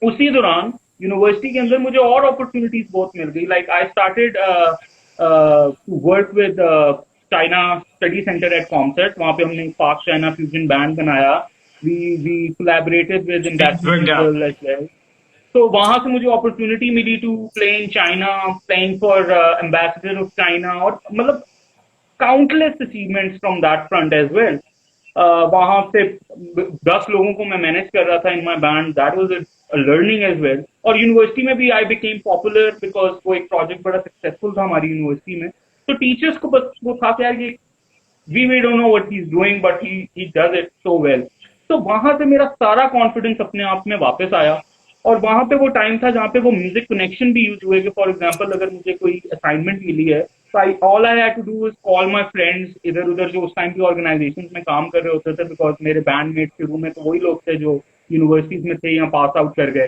उसी दौरान यूनिवर्सिटी के अंदर मुझे और अपॉर्चुनिटीज बहुत मिल गई। Like I started to work with China study centre at COMSATS. वहां पे हमने पाक चाइना फ्यूजन बैंड बनाया। We collaborated with industry people as well. तो वहां से मुझे अपॉर्चुनिटी मिली to play in China, playing for ambassador of China, और मतलब countless achievements from that front as well. वहां से 10 लोगों को मैं मैनेज कर रहा था in my band. That was a learning as well. और यूनिवर्सिटी में भी आई बिकेम पॉपुलर बिकॉज वो एक प्रोजेक्ट बड़ा सक्सेसफुल था हमारी यूनिवर्सिटी में। तो टीचर्स को बस वो था कि यार ये we don't know what he's doing but he does it so well। तो वहां से मेरा सारा कॉन्फिडेंस अपने आप में वापस आया। और वहां पे वो टाइम था जहाँ पे वो म्यूजिक कनेक्शन भी यूज हुए कि फॉर एग्जांपल अगर मुझे कोई असाइनमेंट मिली है, तो I all I had to do is call my friends इधर उधर जो उस टाइम की ऑर्गेनाइजेशंस में काम कर रहे होते थे, बिकॉज मेरे बैंडमेट के रूम में तो वही लोग थे जो यूनिवर्सिटीज में थे या पास आउट कर गए।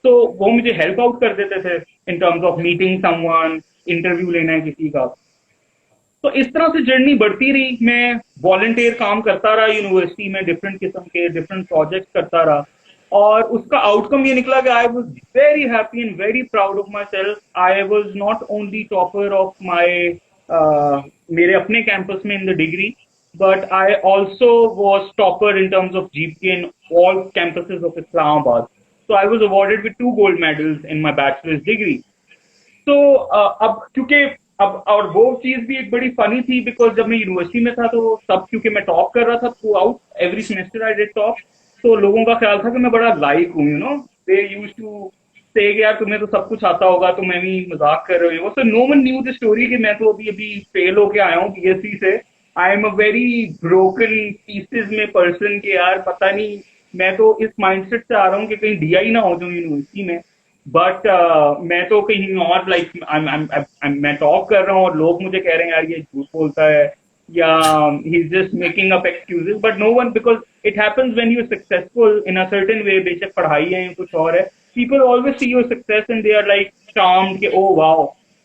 तो वो मुझे हेल्प आउट कर देते थे इन terms of meeting someone, interview लेना है किसी का। तो इस तरह से जर्नी बढ़ती रही। मैं वॉलंटियर काम करता रहा यूनिवर्सिटी में, डिफरेंट किस्म के डिफरेंट प्रोजेक्ट्स करता रहा, और उसका आउटकम ये निकला कि I was very happy and very proud of my self. I was not only topper of my मेरे अपने कैंपस में in the degree, but I also was topper in terms of GPA in all campuses of Islamabad. So I was awarded with 2 gold medals in my bachelor's degree। तो अब क्योंकि अब और वो चीज भी एक बड़ी फनी थी, बिकॉज जब मैं यूनिवर्सिटी में था तो सब क्योंकि मैं टॉप कर रहा था through out every semester I did top, तो लोगों का ख्याल था कि मैं बड़ा लाइक हूँ, दे यूज टू से यार तुम्हें तो सब कुछ आता होगा, तो मैं भी मजाक कर रही हूँ। So no one knew the story कि मैं तो अभी अभी फेल होके आया हूँ बीएससी से। I am a very broken pieces में पर्सन के यार पता नहीं, मैं तो इस माइंडसेट से आ रहा हूँ कि कहीं डीआई ना हो जाऊँ यूनिवर्सिटी में, बट मैं तो कहीं और लाइक मैं टॉप कर रहा हूँ और लोग मुझे कह रहे हैं यार ये झूठ बोलता है या ही is just making up excuses. But no one, because it happens when you are successful in a certain way, बेशक पढ़ाई है या कुछ और है, people always see your success and they are like charmed के oh wow,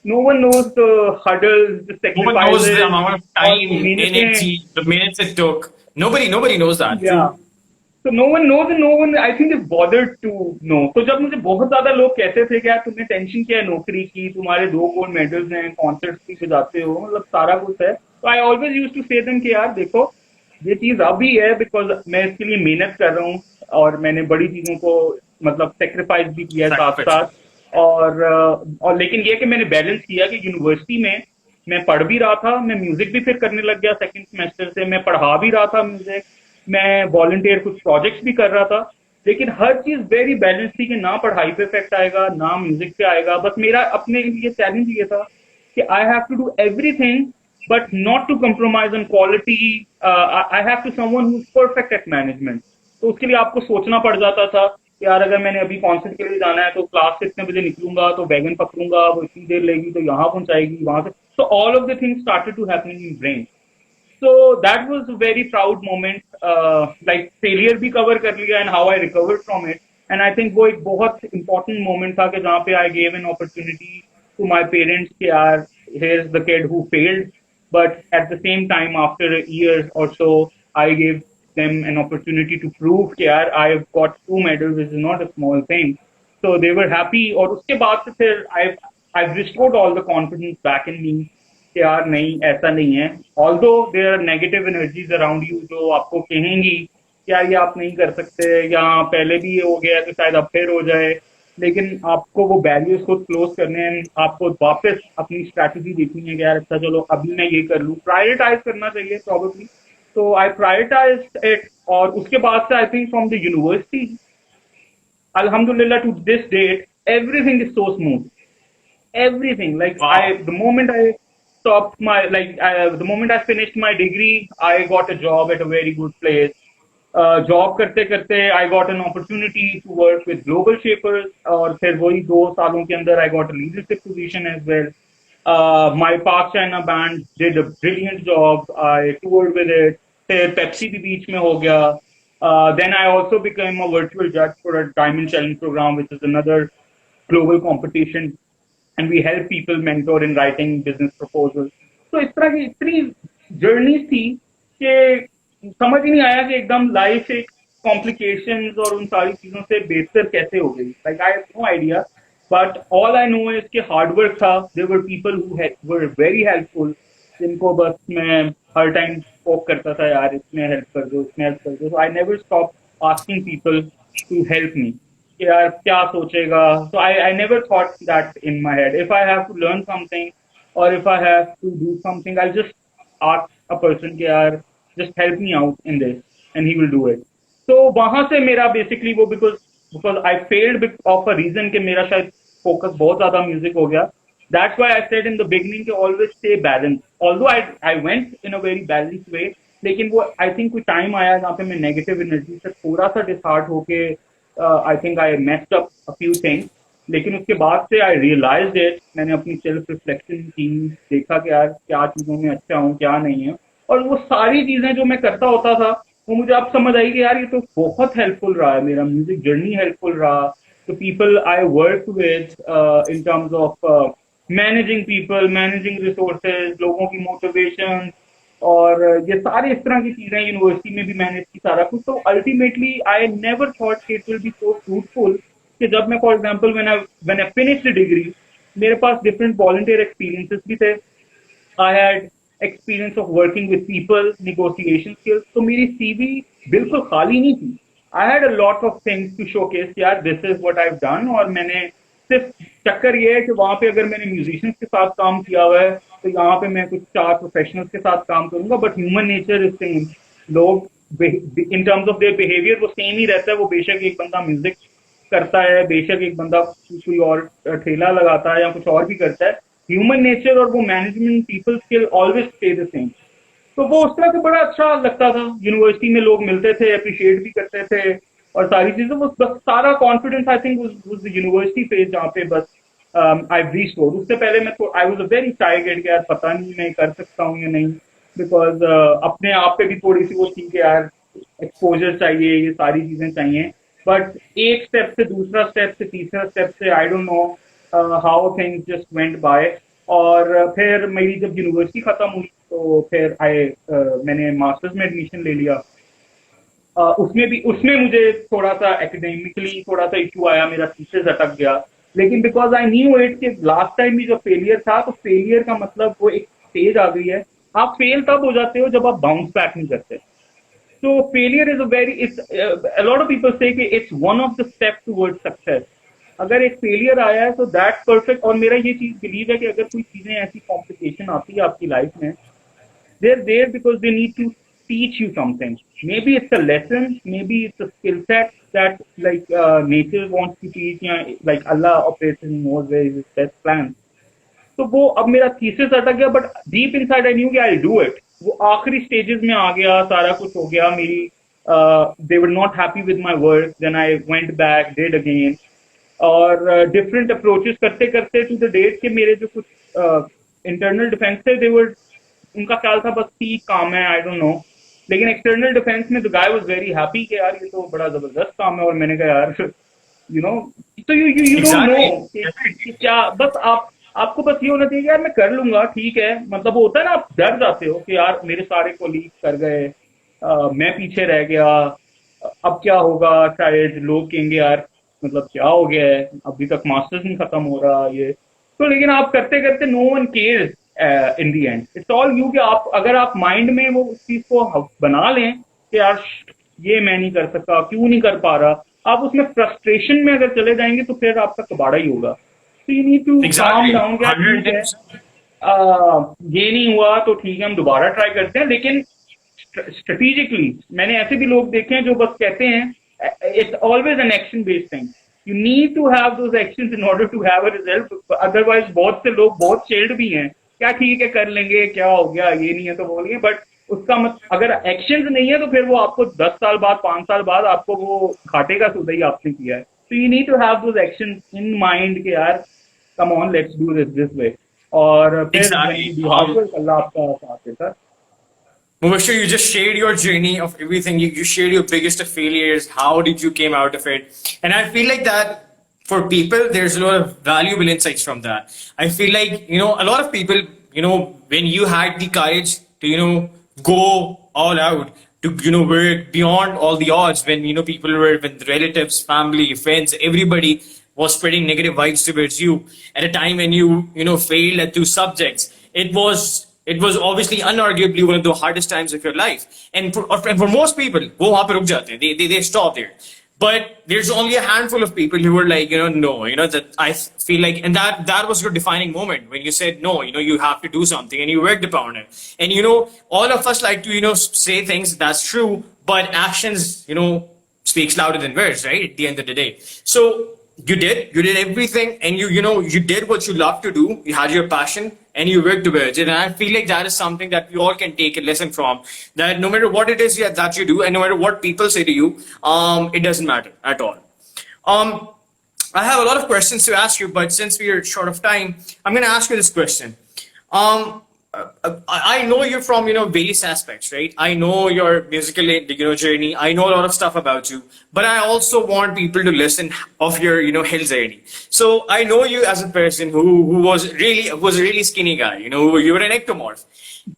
no one knows the hurdles, the No one knows sacrifices the amount of time, और energy, the minutes it took. Nobody knows that. yeah, तो no one knows and no one I think is bothered to know. तो जब मुझे बहुत ज्यादा लोग कहते थे कि यार तुमने टेंशन किया है नौकरी की, तुम्हारे 2 गोल्ड मेडल्स हैं, कॉन्सर्ट्स भी बजाते हो, मतलब सारा कुछ है, तो आई ऑलवेज यूज टू से देम कि यार देखो ये चीज अभी है बिकॉज मैं इसके लिए मेहनत कर रहा हूँ और मैंने बड़ी चीजों को मतलब सेक्रीफाइस भी किया साथ साथ। और लेकिन ये कि मैंने बैलेंस किया कि यूनिवर्सिटी में मैं पढ़ भी रहा था, मैं म्यूजिक भी फिर करने लग गया सेकंड सेमेस्टर से, मैं पढ़ा भी रहा था म्यूजिक, मैं वॉलंटियर कुछ प्रोजेक्ट्स भी कर रहा था, लेकिन हर चीज वेरी बैलेंस थी कि ना पढ़ाई पे इफेक्ट आएगा ना म्यूजिक पे आएगा। बस मेरा अपने लिए चैलेंज ये था कि I have to do everything but not to compromise on quality. I have to someone who is perfect at management. तो उसके लिए आपको सोचना पड़ जाता था कि यार अगर मैंने अभी कॉन्सर्ट के लिए जाना है तो क्लास से इतने बजे निकलूंगा तो वैगन पकड़ूंगा, वो इतनी देर लेगी तो यहाँ पहुंचाएगी वहां से। So all of the things started to happening in brain। So that was a very proud moment। Like failure भी cover कर लिया and how I recovered from it। And I think वो एक बहुत important moment था कि जहाँ पे I gave an opportunity to my parents कि यार here's the kid who failed, but at the same time after a year or so I gave them an opportunity to prove कि यार I've got 2 medals, which is not a small thing। So they were happy। और उसके बाद से फिर I've restored all the confidence back in me कि यार नहीं ऐसा नहीं है। Although there are negative energies around you जो आपको कहेंगी कि यार ये आप नहीं कर सकते या पहले भी ये हो गया तो शायद अब फिर हो जाए, लेकिन आपको वो बैरियर्स को क्लोज करने हैं, आपको वापस अपनी स्ट्रैटेजी देखनी है कि यार अच्छा चलो अभी मैं ये कर लूँ, प्रायोरिटाइज करना चाहिए प्रॉबेबली। तो आई प्रायोरिटाइज इट। और उसके बाद से I think from the university alhamdulillah to this date everything is so smooth, everything like Wow. the moment I stopped my the moment I finished my degree I got a job at a very good place। Job करते करते I got an opportunity to work with Global Shapers, और फिर वही 2 सालों के अंदर I got a leadership position as well. My Park China band did a brilliant job. I toured with it. फिर Pepsi भी बीच में हो गया. Then I also became a virtual judge for a Diamond Challenge program, which is another global competition, and we help people mentor in writing business proposals. तो इस तरह की इतनी जर्नी थी कि समझ ही नहीं आया कि एकदम लाइफ एक कॉम्प्लिकेशंस और उन सारी चीजों से बेहतर कैसे हो गई. Like I have no idea, but all I know is कि हार्ड वर्क था. There were people who were very helpful, जिनको बस मैं हर टाइम स्पोक करता था, यार इसमें हेल्प कर दो, इसमें हेल्प कर दो. So I never stop asking people to help me कि यार क्या सोचेगा. So I never thought that in my head. If I have to learn something or if I have to do something, I'll just ask a person कि यार just help me out in this, and he will do it. So वहाँ से मेरा basically वो because I failed of a reason कि मेरा शायद focus बहुत ज़्यादा music हो गया. That's why I said in the beginning कि always stay balanced. Although I went in a very balanced way, लेकिन वो I think कोई time आया जहाँ पे मैं negative energy से थोड़ा सा disheart होके I think I messed up a few things. लेकिन उसके बाद से आई रियलाइज इट. मैंने अपनी सेल्फ रिफ्लेक्शन की, देखा कि यार क्या चीज़ों में अच्छा हूँ क्या नहीं है, और वो सारी चीज़ें जो मैं करता होता था वो मुझे अब समझ आई कि यार ये तो बहुत हेल्पफुल रहा है. मेरा म्यूजिक जर्नी हेल्पफुल रहा. तो people I work with in terms of managing people, managing resources, लोगों की मोटिवेशन, और ये सारी इस तरह की चीज़ें यूनिवर्सिटी में भी मैनेज की सारा कुछ. तो ultimately I never thought it will be so fruitful कि जब मैं for example when I finish the degree, मेरे पास डिफरेंट वॉलंटियर एक्सपीरियंसेस भी थे. I had experience of working with people, negotiation skills. तो मेरी सीवी बिल्कुल खाली नहीं थी. I had a lot of things to showcase, यार this is what I have done. और मैंने सिर्फ चक्कर ये है कि वहां पे अगर मैंने म्यूजिशियंस के साथ काम किया हुआ है तो यहाँ पे मैं कुछ 4 प्रोफेशनल्स के साथ काम करूंगा. But human nature is same. लोग in terms of their behaviour वो सेम ही रहता है. वो बेशक एक बंदा म्यूजिक करता है, बेशक एक बंदा कोई और ठेला लगाता है या कुछ और भी करता है. ह्यूमन नेचर और वो management people skill always stay the same. तो वो उस तरह से बड़ा अच्छा लगता था. यूनिवर्सिटी में लोग मिलते थे, अप्रिशिएट भी करते थे और सारी चीजें. वो बस सारा confidence I think was the university phase जहाँ पे बस आई रीस्टोर्ड. उससे पहले मैं I was a very shy kid कि यार पता नहीं मैं कर सकता हूँ या नहीं, बिकॉज अपने आप पे भी थोड़ी सी वो थी कि यार एक्सपोजर चाहिए, ये सारी चीजें चाहिए. बट एक स्टेप से दूसरा स्टेप से तीसरा स्टेप से आई don't know how things just went by. और फिर मेरी जब यूनिवर्सिटी खत्म हुई तो फिर मैंने मास्टर्स में एडमिशन ले लिया. उसमें मुझे थोड़ा सा एकेडमिकली थोड़ा सा इशू आया, मेरा थीसिस अटक गया. लेकिन बिकॉज आई न्यू इट कि लास्ट टाइम भी जो फेलियर था, तो फेलियर का मतलब वो एक स्टेज आ गई है. आप फेल तब हो जाते हो जब आप बाउंस बैक नहीं करते. So failure is a lot of people say कि it's one of the steps towards success. अगर एक फेलियर आया है तो that's perfect. और मेरा ये चीज बिलीव है कि अगर कोई चीजें ऐसी कॉम्प्लिकेशन आती है आपकी लाइफ में, they're there because they need to teach you something. Maybe it's a lesson, maybe it's a skill set that like nature wants to teach, या like Allah operates in more ways his best plan. तो वो अब मेरा thesis अटक गया, but deep inside I knew कि I do it. वो आखिरी स्टेजेस में आ गया, सारा कुछ हो गया. मेरी they were not happy with my work, then I went back, did again, और डिफरेंट अप्रोचेस करते करते टू द डेट के मेरे जो कुछ इंटरनल डिफेंस थे, दे वर उनका ख्याल था बस ठीक काम है, आई डोंट नो. लेकिन एक्सटर्नल डिफेंस में the guy was very happy कि यार ये तो बड़ा जबरदस्त काम है. और मैंने कहा यार यू नो, तो यू डोंट नो क्या, बस आपको बस ये होना चाहिए कि यार मैं कर लूंगा, ठीक है. मतलब वो होता है ना, आप डर जाते हो कि यार मेरे सारे कोलीग कर गए, मैं पीछे रह गया, अब क्या होगा, शायद लोग कहेंगे यार मतलब क्या हो गया है, अभी तक मास्टर्स नहीं खत्म हो रहा ये. तो लेकिन आप करते करते no one cares in the end. It's all you कि आप अगर आप माइंड में वो उस चीज को बना लें कि यार ये मैं नहीं कर सकता, क्यों नहीं कर पा रहा, आप उसमें फ्रस्ट्रेशन में अगर चले जाएंगे तो फिर आपका कबाड़ा ही होगा. So you need to calm down. ये नहीं हुआ तो ठीक है, हम दोबारा ट्राई करते हैं. लेकिन स्ट्रेटेजिकली मैंने ऐसे भी लोग देखे हैं जो बस कहते हैं it's always an action based thing. You need to have those actions in order to have a result. Otherwise बहुत से लोग बहुत शेल्ड भी हैं, क्या ठीक है कर लेंगे, क्या हो गया, ये नहीं है तो बोलेंगे. बट उसका अगर एक्शन नहीं है तो फिर वो आपको 10 साल बाद 5 साल बाद आपको वो घाटे का सौदा ही आपने किया है. तो you need to have those action in mind कि यार come on let's do this way. और फिर when Exactly. You do hard work Allah आपका साथ देता है. Mubashir, you just shared your journey of everything. You shared your biggest of failures. How did you came out of it? And I feel like that for people, there's a lot of valuable insights from that. I feel like, a lot of people, when you had the courage to, go all out, to, work beyond all the odds, when, people were, when relatives, family, friends, everybody was spreading negative vibes towards you at a time when you failed at two subjects. It was obviously unarguably one of the hardest times of your life. And for most people, wo wahan pe ruk jate hain. They stop there. But there's only a handful of people who were like, no, that I feel like, and that was your defining moment when you said, no, you have to do something and you worked upon it. And, all of us like to, say things, that's true, but actions, speaks louder than words, right? At the end of the day. So you did everything, and you did what you love to do. You had your passion and you worked towards it. And I feel like that is something that we all can take a lesson from, that no matter what it is that you do and no matter what people say to you, it doesn't matter at all. I have a lot of questions to ask you, but since we are short of time, I'm going to ask you this question. I know you from various aspects, right? I know your musical journey. I know a lot of stuff about you, but I also want people to listen of your hill journey. So I know you as a person who was a really skinny guy. You were an ectomorph,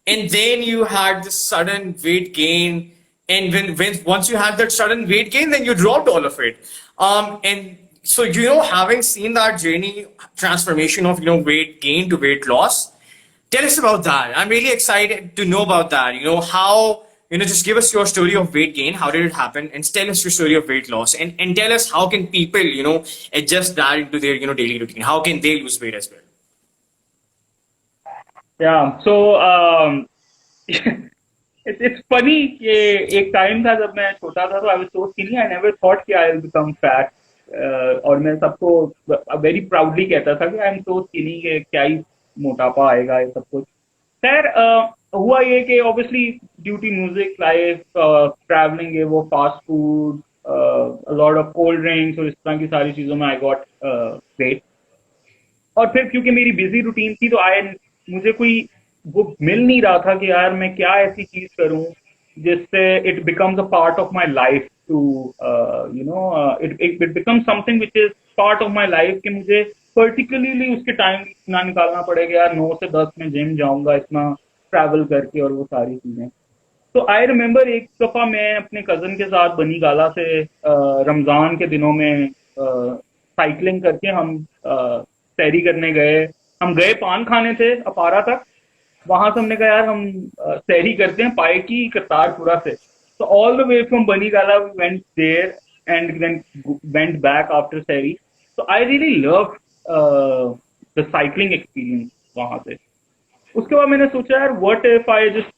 and then you had this sudden weight gain, and when once you had that sudden weight gain, then you dropped all of it. And so having seen that journey transformation of weight gain to weight loss. Tell us about that. I'm really excited to know about that. How, just give us your story of weight gain. How did it happen? And tell us your story of weight loss. And tell us how can people, adjust that into their, daily routine. How can they lose weight as well? Yeah. So, it's funny कि एक time था जब मैं छोटा था तो I was so skinny. I never thought कि I will become fat. और मैं सबको very proudly कहता था कि I am so skinny कि क्या ही मोटापा आएगा ये सब कुछ. खैर हुआ ये कि obviously due to music life travelling ये वो fast food lot of cold drinks और इस तरह की सारी चीजों में आई गॉट वेट. और फिर क्योंकि मेरी बिजी रूटीन थी तो मुझे कोई वो मिल नहीं रहा था कि यार मैं क्या ऐसी चीज करूं जिससे it becomes a part of my life to it becomes something which is part of my life कि मुझे पर्टिकुलरली उसके टाइम इतना निकालना पड़ेगा यार 9 से 10 में जिम जाऊंगा इतना ट्रैवल करके और वो सारी चीजें. तो आई रिमेम्बर एक दफा मैं अपने कजन के साथ बनी गाला से रमजान के दिनों में साइकिलिंग करके हम सैरी करने गए. हम गए पान खाने थे अपारा तक. वहां से हमने कहा यार हम सैरी करते हैं पाए की करतारपुरा से. तो all the way from Bani Gala we went there and then went back after सैरी. So I really loved the cycling experience वहां से. उसके बाद मैंने सोचा यार what if I just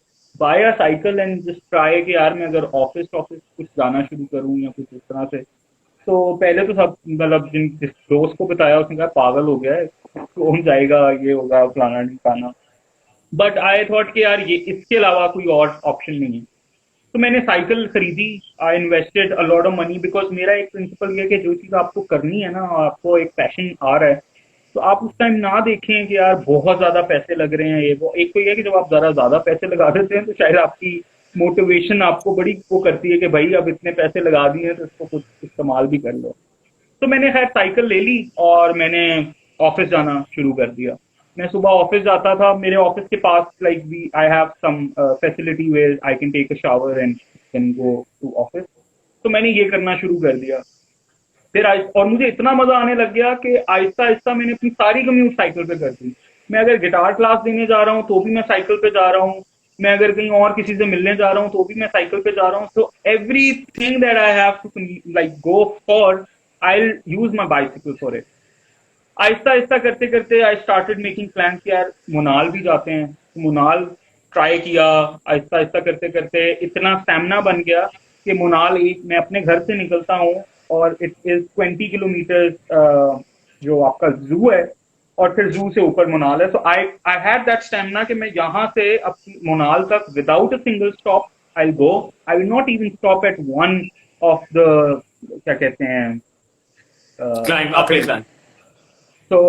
buy a cycle and just try कि यार मैं अगर ऑफिस कुछ जाना शुरू करूं या कुछ इस तरह से. तो पहले तो सब मतलब जिस दोस्त को बताया उसने कहा पागल हो गया है कौन जाएगा ये होगा फलाना ढिकाना. बट आई थॉट कि यार ये इसके अलावा कोई और ऑप्शन नहीं है. तो मैंने साइकिल खरीदी. I invested a lot of money because मेरा एक प्रिंसिपल ये कि जो चीज़ आपको करनी है ना आपको एक पैशन आ रहा है तो आप उस टाइम ना देखें कि यार बहुत ज़्यादा पैसे लग रहे हैं ये वो. एक तो ये कि जब आप ज़्यादा पैसे लगा देते हैं तो शायद आपकी मोटिवेशन आपको बड़ी वो करती है कि भाई अब इतने पैसे लगा दिए हैं तो इसको कुछ इस्तेमाल भी कर लो. तो मैंने खैर साइकिल ले ली और मैंने ऑफिस जाना शुरू कर दिया. मैं सुबह ऑफिस जाता था. मेरे ऑफिस के पास like I have some facility where I can take a shower and can go to office. तो मैंने ये करना शुरू कर दिया. फिर और मुझे इतना मजा आने लग गया कि आहिस्ता आहिस्ता मैंने अपनी सारी कम्यूट साइकिल पे कर दी. मैं अगर गिटार क्लास देने जा रहा हूँ तो भी मैं साइकिल पे जा रहा हूँ. मैं अगर कहीं और किसी से मिलने जा रहा हूँ तो भी मैं साइकिल पे जा रहा हूँ. So everything that I have to like go for I will use my bicycle for it. आहिस्ता आहिस्ता करते करते आई स्टार्टेड मेकिंग प्लान कि यार मुनाल भी जाते हैं. मुनाल ट्राई किया. आहिस्ता आहिस्ता करते करते इतना स्टैमिना बन गया कि मुनाल मैं अपने घर से निकलता हूँ और इट इज 20 किलोमीटर जो आपका जू है और फिर जू से ऊपर मोनाल है. सो आई हैड दैट स्टेमिना कि मैं यहाँ से अपनी मोनाल तक without a single stop I go. I will not even stop at one of the क्या कहते हैं Climb uphill climb. तो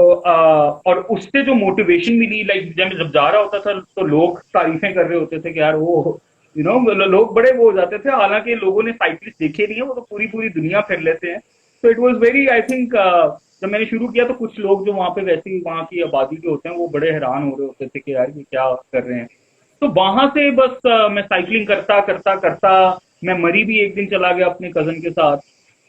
और उससे जो मोटिवेशन मिली, लाइक जब जा रहा होता था तो लोग तारीफें कर रहे होते थे कि यार वो लोग बड़े वो हो जाते थे, हालांकि लोगों ने साइकिलिस्ट देखे नहीं है, वो तो पूरी पूरी दुनिया फिर लेते हैं. तो it was very, I think जब मैंने शुरू किया तो कुछ लोग जो वहाँ पे वैसी वहाँ की आबादी के होते हैं वो बड़े हैरान हो रहे होते थे कि यार ये क्या कर रहे हैं. तो वहां से बस मैं साइकिलिंग करता करता करता मैं मरी भी एक दिन चला गया अपने कजन के साथ.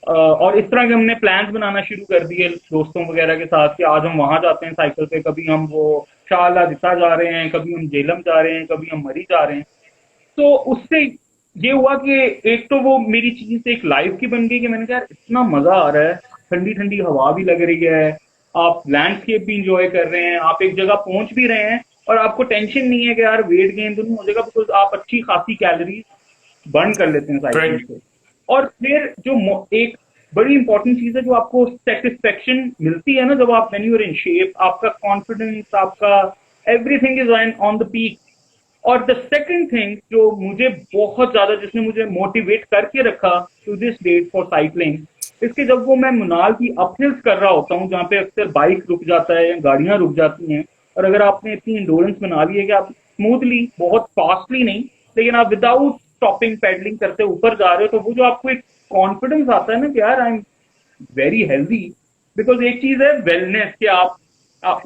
और इस तरह के हमने प्लान्स बनाना शुरू कर दिए दोस्तों वगैरह के साथ कि आज हम वहां जाते हैं साइकिल पे, कभी हम वो शाह दिता जा रहे हैं, कभी हम जेलम जा रहे हैं, कभी हम मरी जा रहे हैं. तो उससे ये हुआ कि एक तो वो मेरी चीज एक लाइफ की बन गई कि मैंने कहा यार इतना मजा आ रहा है, ठंडी ठंडी हवा भी लग रही है, आप लैंडस्केप भी इंजॉय कर रहे हैं, आप एक जगह पहुंच भी रहे हैं और आपको टेंशन नहीं है कि यार वेट गेन तो नहीं हो जाएगा, बिकॉज आप अच्छी खासी कैलोरीज बर्न कर लेते हैं साइकिल से. और फिर जो एक बड़ी इंपॉर्टेंट चीज है जो आपको सेटिस्फेक्शन मिलती है ना जब आप when you are in shape, आपका कॉन्फिडेंस, आपका everything is on the peak. और द सेकंड थिंग जो मुझे बहुत ज्यादा, जिसने मुझे मोटिवेट करके रखा to this date for cycling, इसके जब वो मैं मुनाल की अपहिल्स कर रहा होता हूँ जहाँ पे अक्सर बाइक रुक जाता है या गाड़ियां रुक जाती हैं, और अगर आपने इतनी इंडोरेंस बना ली है कि आप स्मूथली, बहुत फास्टली नहीं लेकिन आप विदाउट स्टॉपिंग पेडलिंग करते ऊपर जा रहे हो, तो वो जो आपको एक कॉन्फिडेंस आता है ना कि यार I am very healthy. Because एक चीज है वेलनेस कि आप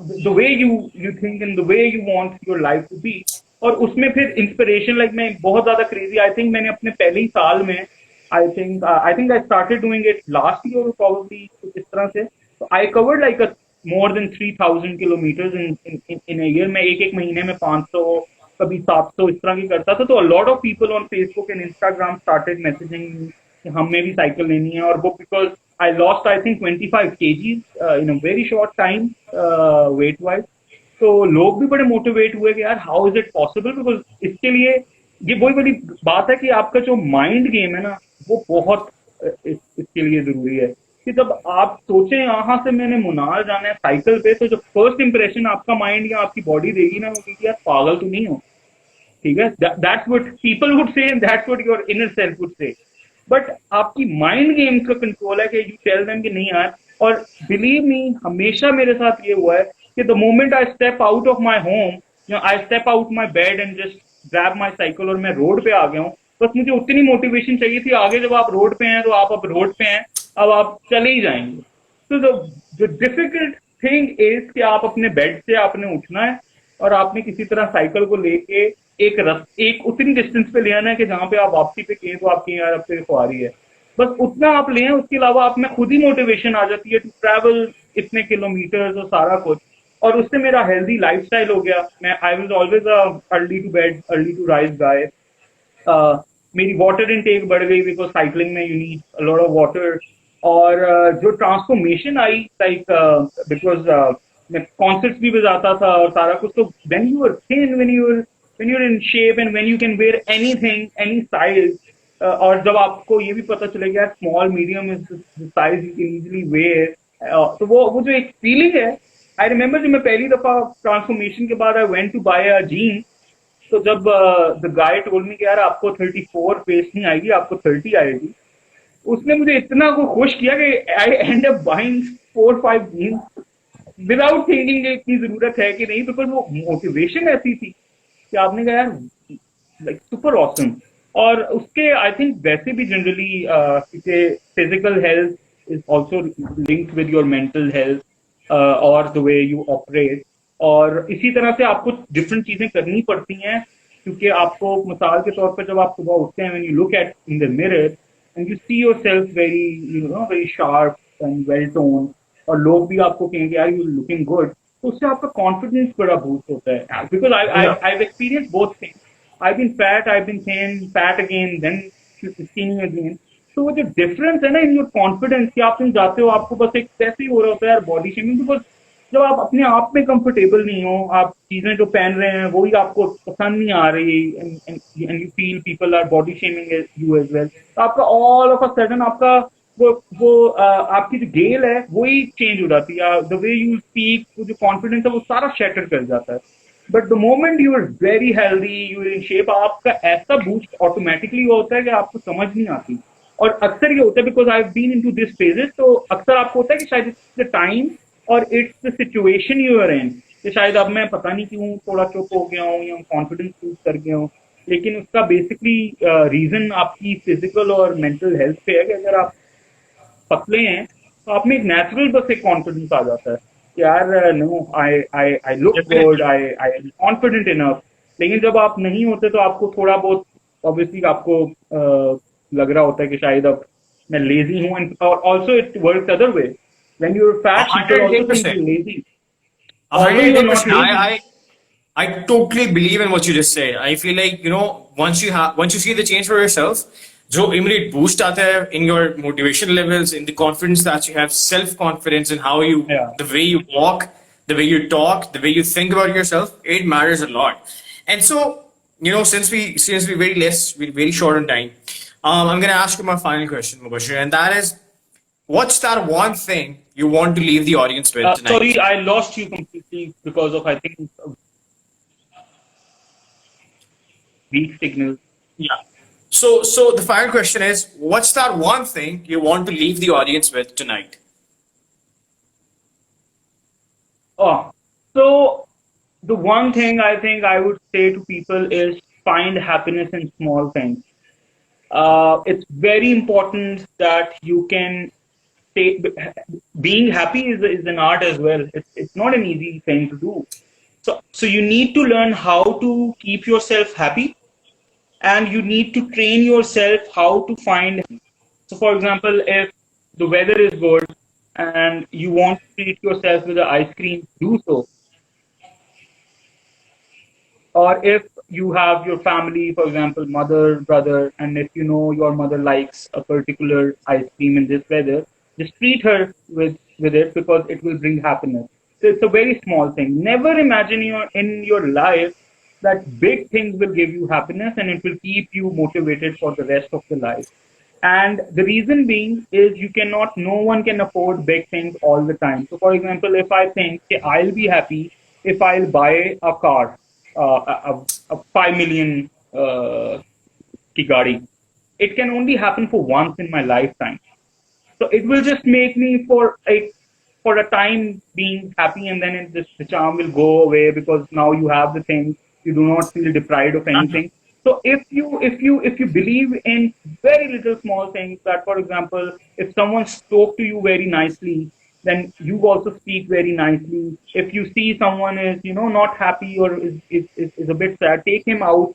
the way you think and the way you want your life to be, और उसमें फिर इंस्पिरेशन, लाइक मैं बहुत ज्यादा क्रेजी, आई थिंक मैंने अपने पहले ही साल में I think I started doing it last year probably इस तरह से. तो I covered like more than 3,000 kilometers in a year. मैं एक महीने में 500 कभी 700 इस तरह की करता था. तो a lot of people on Facebook and Instagram started messaging me कि हमें भी साइकिल लेनी है. और वो because I lost I think 25 kgs in a very short time weight wise. तो लोग भी बड़े मोटिवेट हुए कि यार how is it possible, because इसके लिए ये बहुत बड़ी बात है कि आपका जो माइंड गेम है ना वो बहुत इसके लिए जरूरी है कि जब आप सोचें यहाँ से मैंने मुनार जाना है साइकिल पे, तो जो फर्स्ट इंप्रेशन आपका माइंड या आपकी बॉडी देगी ना वो कि यार पागल तो नहीं हो, ठीक है, that's what people would say and that's what your inner self would say. But आपकी माइंड गेम का कंट्रोल है कि यू टेल देम कि नहीं यार. और बिलीव मी, हमेशा मेरे साथ ये हुआ है कि the moment I step out of my home, I step out my bed and just grab my cycle और मैं रोड पे आ गया हूँ, बस मुझे उतनी मोटिवेशन चाहिए थी आगे. जब आप रोड पे हैं तो आप अब रोड पे हैं, अब आप चले ही जाएंगे. तो जो डिफिकल्ट थिंग इज कि आप अपने बेड से आपने उठना है और आपने किसी तरह साइकिल को लेके एक उतनी डिस्टेंस पे ले आना है कि जहाँ पे आप वापसी पे कहें तो आपकी यार अब पे ख्वारी है, बस उतना आप लें. उसके अलावा आप में खुद ही मोटिवेशन आ जाती है टू ट्रैवल इतने किलोमीटर्स और सारा कुछ. और उससे मेरा हेल्दी लाइफस्टाइल हो गया. मैं I was always early to bed early to rise guy. मेरी वाटर इनटेक बढ़ गई बिकॉज साइकिलिंग में you need a lot of water. और जो ट्रांसफॉर्मेशन आई लाइक बिकॉज मैं कॉन्सर्ट्स भी बजाता था और सारा कुछ. तो when you are thin, when you are in shape and when you can wear anything any size, और जब आपको ये भी पता चलेगा small medium is size you can easily wear, तो वो जो एक फीलिंग है. आई रिमेम्बर जब मैं पहली दफा ट्रांसफॉर्मेशन के बाद I went to buy a jean, तो जब द गाय टोल्ड मी कि यार आपको 34 पेस नहीं आएगी, आपको 30 आएगी, उसने मुझे इतना को खुश किया कि I end up buying 4-5 jeans without thinking इतनी जरूरत है कि नहीं, बिकॉज वो मोटिवेशन ऐसी थी कि आपने कहा यार लाइक सुपर ऑसम. और उसके आई थिंक वैसे भी generally physical health is also linked with your mental health और द वे यू ऑपरेट. और इसी तरह से आपको डिफरेंट चीजें करनी पड़ती हैं क्योंकि आपको मिसाल के तौर पर जब आप सुबह उठते हैं, when you look at in the mirror and you see yourself very sharp and well toned, और लोग भी आपको कहेंगे यार you looking good, तो उससे आपका कॉन्फिडेंस बड़ा बूस्ट होता है. because I've experienced both things. I've been fat, I've been thin, fat again, then skinny again. तो वो जो डिफरेंस है ना इन योर कॉन्फिडेंस कि आप जाते हो आपको बस एक ऐसे ही हो रहा होता है यार बॉडी शेमिंग, बिकॉज जब आप अपने आप में कंफर्टेबल नहीं हो, आप चीजें जो पहन रहे हैं वही आपको पसंद नहीं आ रही and you feel people are body shaming you as well, तो आपका ऑल ऑफ अ सडन आपका आपकी जो गेल है वही चेंज हो जाती है, द वे यू स्पीक, जो कॉन्फिडेंस है वो सारा शैटर कर जाता है. But the moment you are very healthy, you in shape, आपका ऐसा बूस्ट ऑटोमेटिकली होता है कि आपको समझ नहीं आती. और अक्सर ये होता है, because I have been into this phases, तो अक्सर आपको होता है कि शायद इट्स द टाइम और it's the situation you are in, कि शायद अब मैं पता नहीं क्यों थोड़ा चुप हो गया हूँ या कॉन्फिडेंस लूज कर गया हूँ. लेकिन उसका बेसिकली रीजन आपकी फिजिकल और मेंटल हेल्थ पे है, कि अगर आप पतले हैं तो आप में एक नेचुरल बस एक कॉन्फिडेंस आ जाता है कि यार no, I look good, I am confident enough. लेकिन जब आप नहीं होते तो आपको थोड़ा बहुत ऑब्वियसली आपको लग रहा होता है कि शायद अब मैं लेजी हूँ. And also it works other way, when you are fat people also think you lazy. Although you are not 108%. lazy. I totally believe in what you just said. I feel like, once you see the change for yourself, जो immediate boost आता है in your motivation levels, in the confidence that you have, self confidence in how you, Yeah. the way you walk, the way you talk, the way you think about yourself, it matters a lot. And so, since we're we're very short on time, I'm gonna ask you my final question, Mubashir, and that is, what's that one thing you want to leave the audience with tonight? Sorry, I lost you completely because of, I think, weak signal. Yeah. So the final question is, what's that one thing you want to leave the audience with tonight? Oh, so the one thing I think I would say to people is find happiness in small things. It's very important that you can being happy is an art as well. It's not an easy thing to do. So you need to learn how to keep yourself happy, and you need to train yourself how to find. So for example, if the weather is good and you want to treat yourself with an ice cream, do so. Or if you have your family, for example, mother, brother, and if you know your mother likes a particular ice cream in this weather, just treat her with it, because it will bring happiness. So it's a very small thing. Never imagine in your life that big things will give you happiness and it will keep you motivated for the rest of the life. And the reason being is no one can afford big things all the time. So for example, if I think, okay, I'll be happy if I'll buy a car, a 5 million ki gadi, it can only happen for once in my lifetime. So it will just make me for a time being happy, and then the charm will go away because now you have the thing. You do not feel deprived of anything. So if you believe in very little small things, that for example, if someone spoke to you very nicely, then you also speak very nicely. If you see someone is not happy or is a bit sad, take him out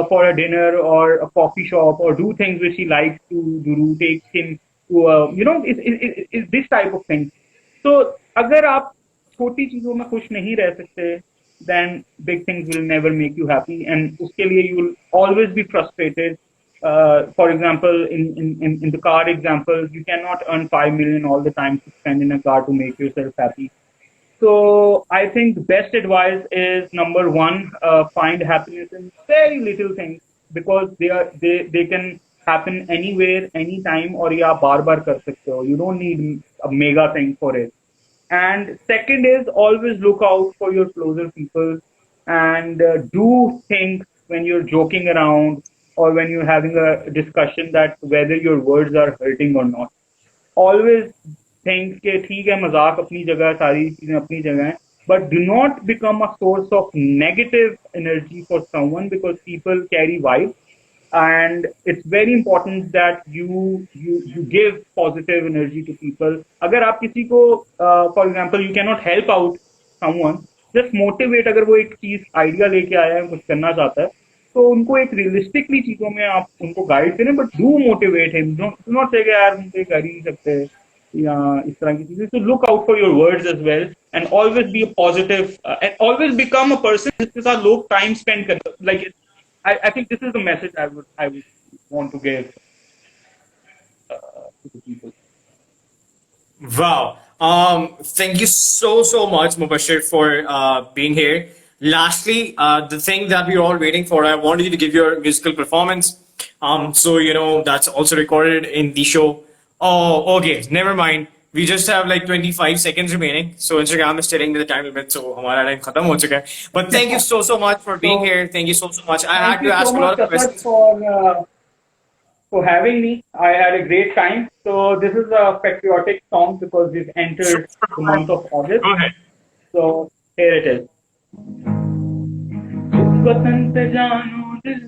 for a dinner or a coffee shop, or do things which he likes to do. Take him to is this type of thing. So अगर आप छोटी चीजों में खुश नहीं रह सकते, then big things will never make you happy, and उसके लिए you will always be frustrated. For example, in the car example, you cannot earn 5 million all the time to spend in a car to make yourself happy. So I think the best advice is, number one, find happiness in very little things, because they can happen anywhere, anytime, और ये आप बार बार कर सकते हो. You don't need a mega thing for it. And second is, always look out for your closer people, and do things when you're joking around or when you're having a discussion, that whether your words are hurting or not. Always think कि ठीक है, मजाक अपनी जगह, सारी चीजें अपनी जगह हैं, but do not become a source of negative energy for someone, because people carry vibes. And it's very important that you give positive energy to people. अगर आप किसी को for example, you cannot help out someone, just motivate. अगर वो एक चीज idea लेके आया है, कुछ करना चाहता है, तो उनको एक रियलिस्टिकली चीजों में आप उनको गाइड करें, but do motivate him. Do not से यार हम तो कर ही नहीं सकते या इस तरह की चीजें. So look out for your words as well, and always be a positive, and always become a person जिसके साथ लोग time spend करें. Like I think this is the message I would want to give to the people. Wow. Thank you so much, Mubashir, for being here. Lastly, the thing that we're all waiting for, I wanted you to give your musical performance. So that's also recorded in the show. Oh, okay. Never mind. We just have like 25 seconds remaining. So Instagram is telling me the time limit. So हमारा time खत्म हो चुका है. But thank you so much for being So here. Thank you so much. I thank had to you so ask a much, lot of Kasat, questions. for having me. I had a great time. So this is a patriotic song because we've entered the month of August. Go ahead. So here it is. इस वतन पे जानो दिल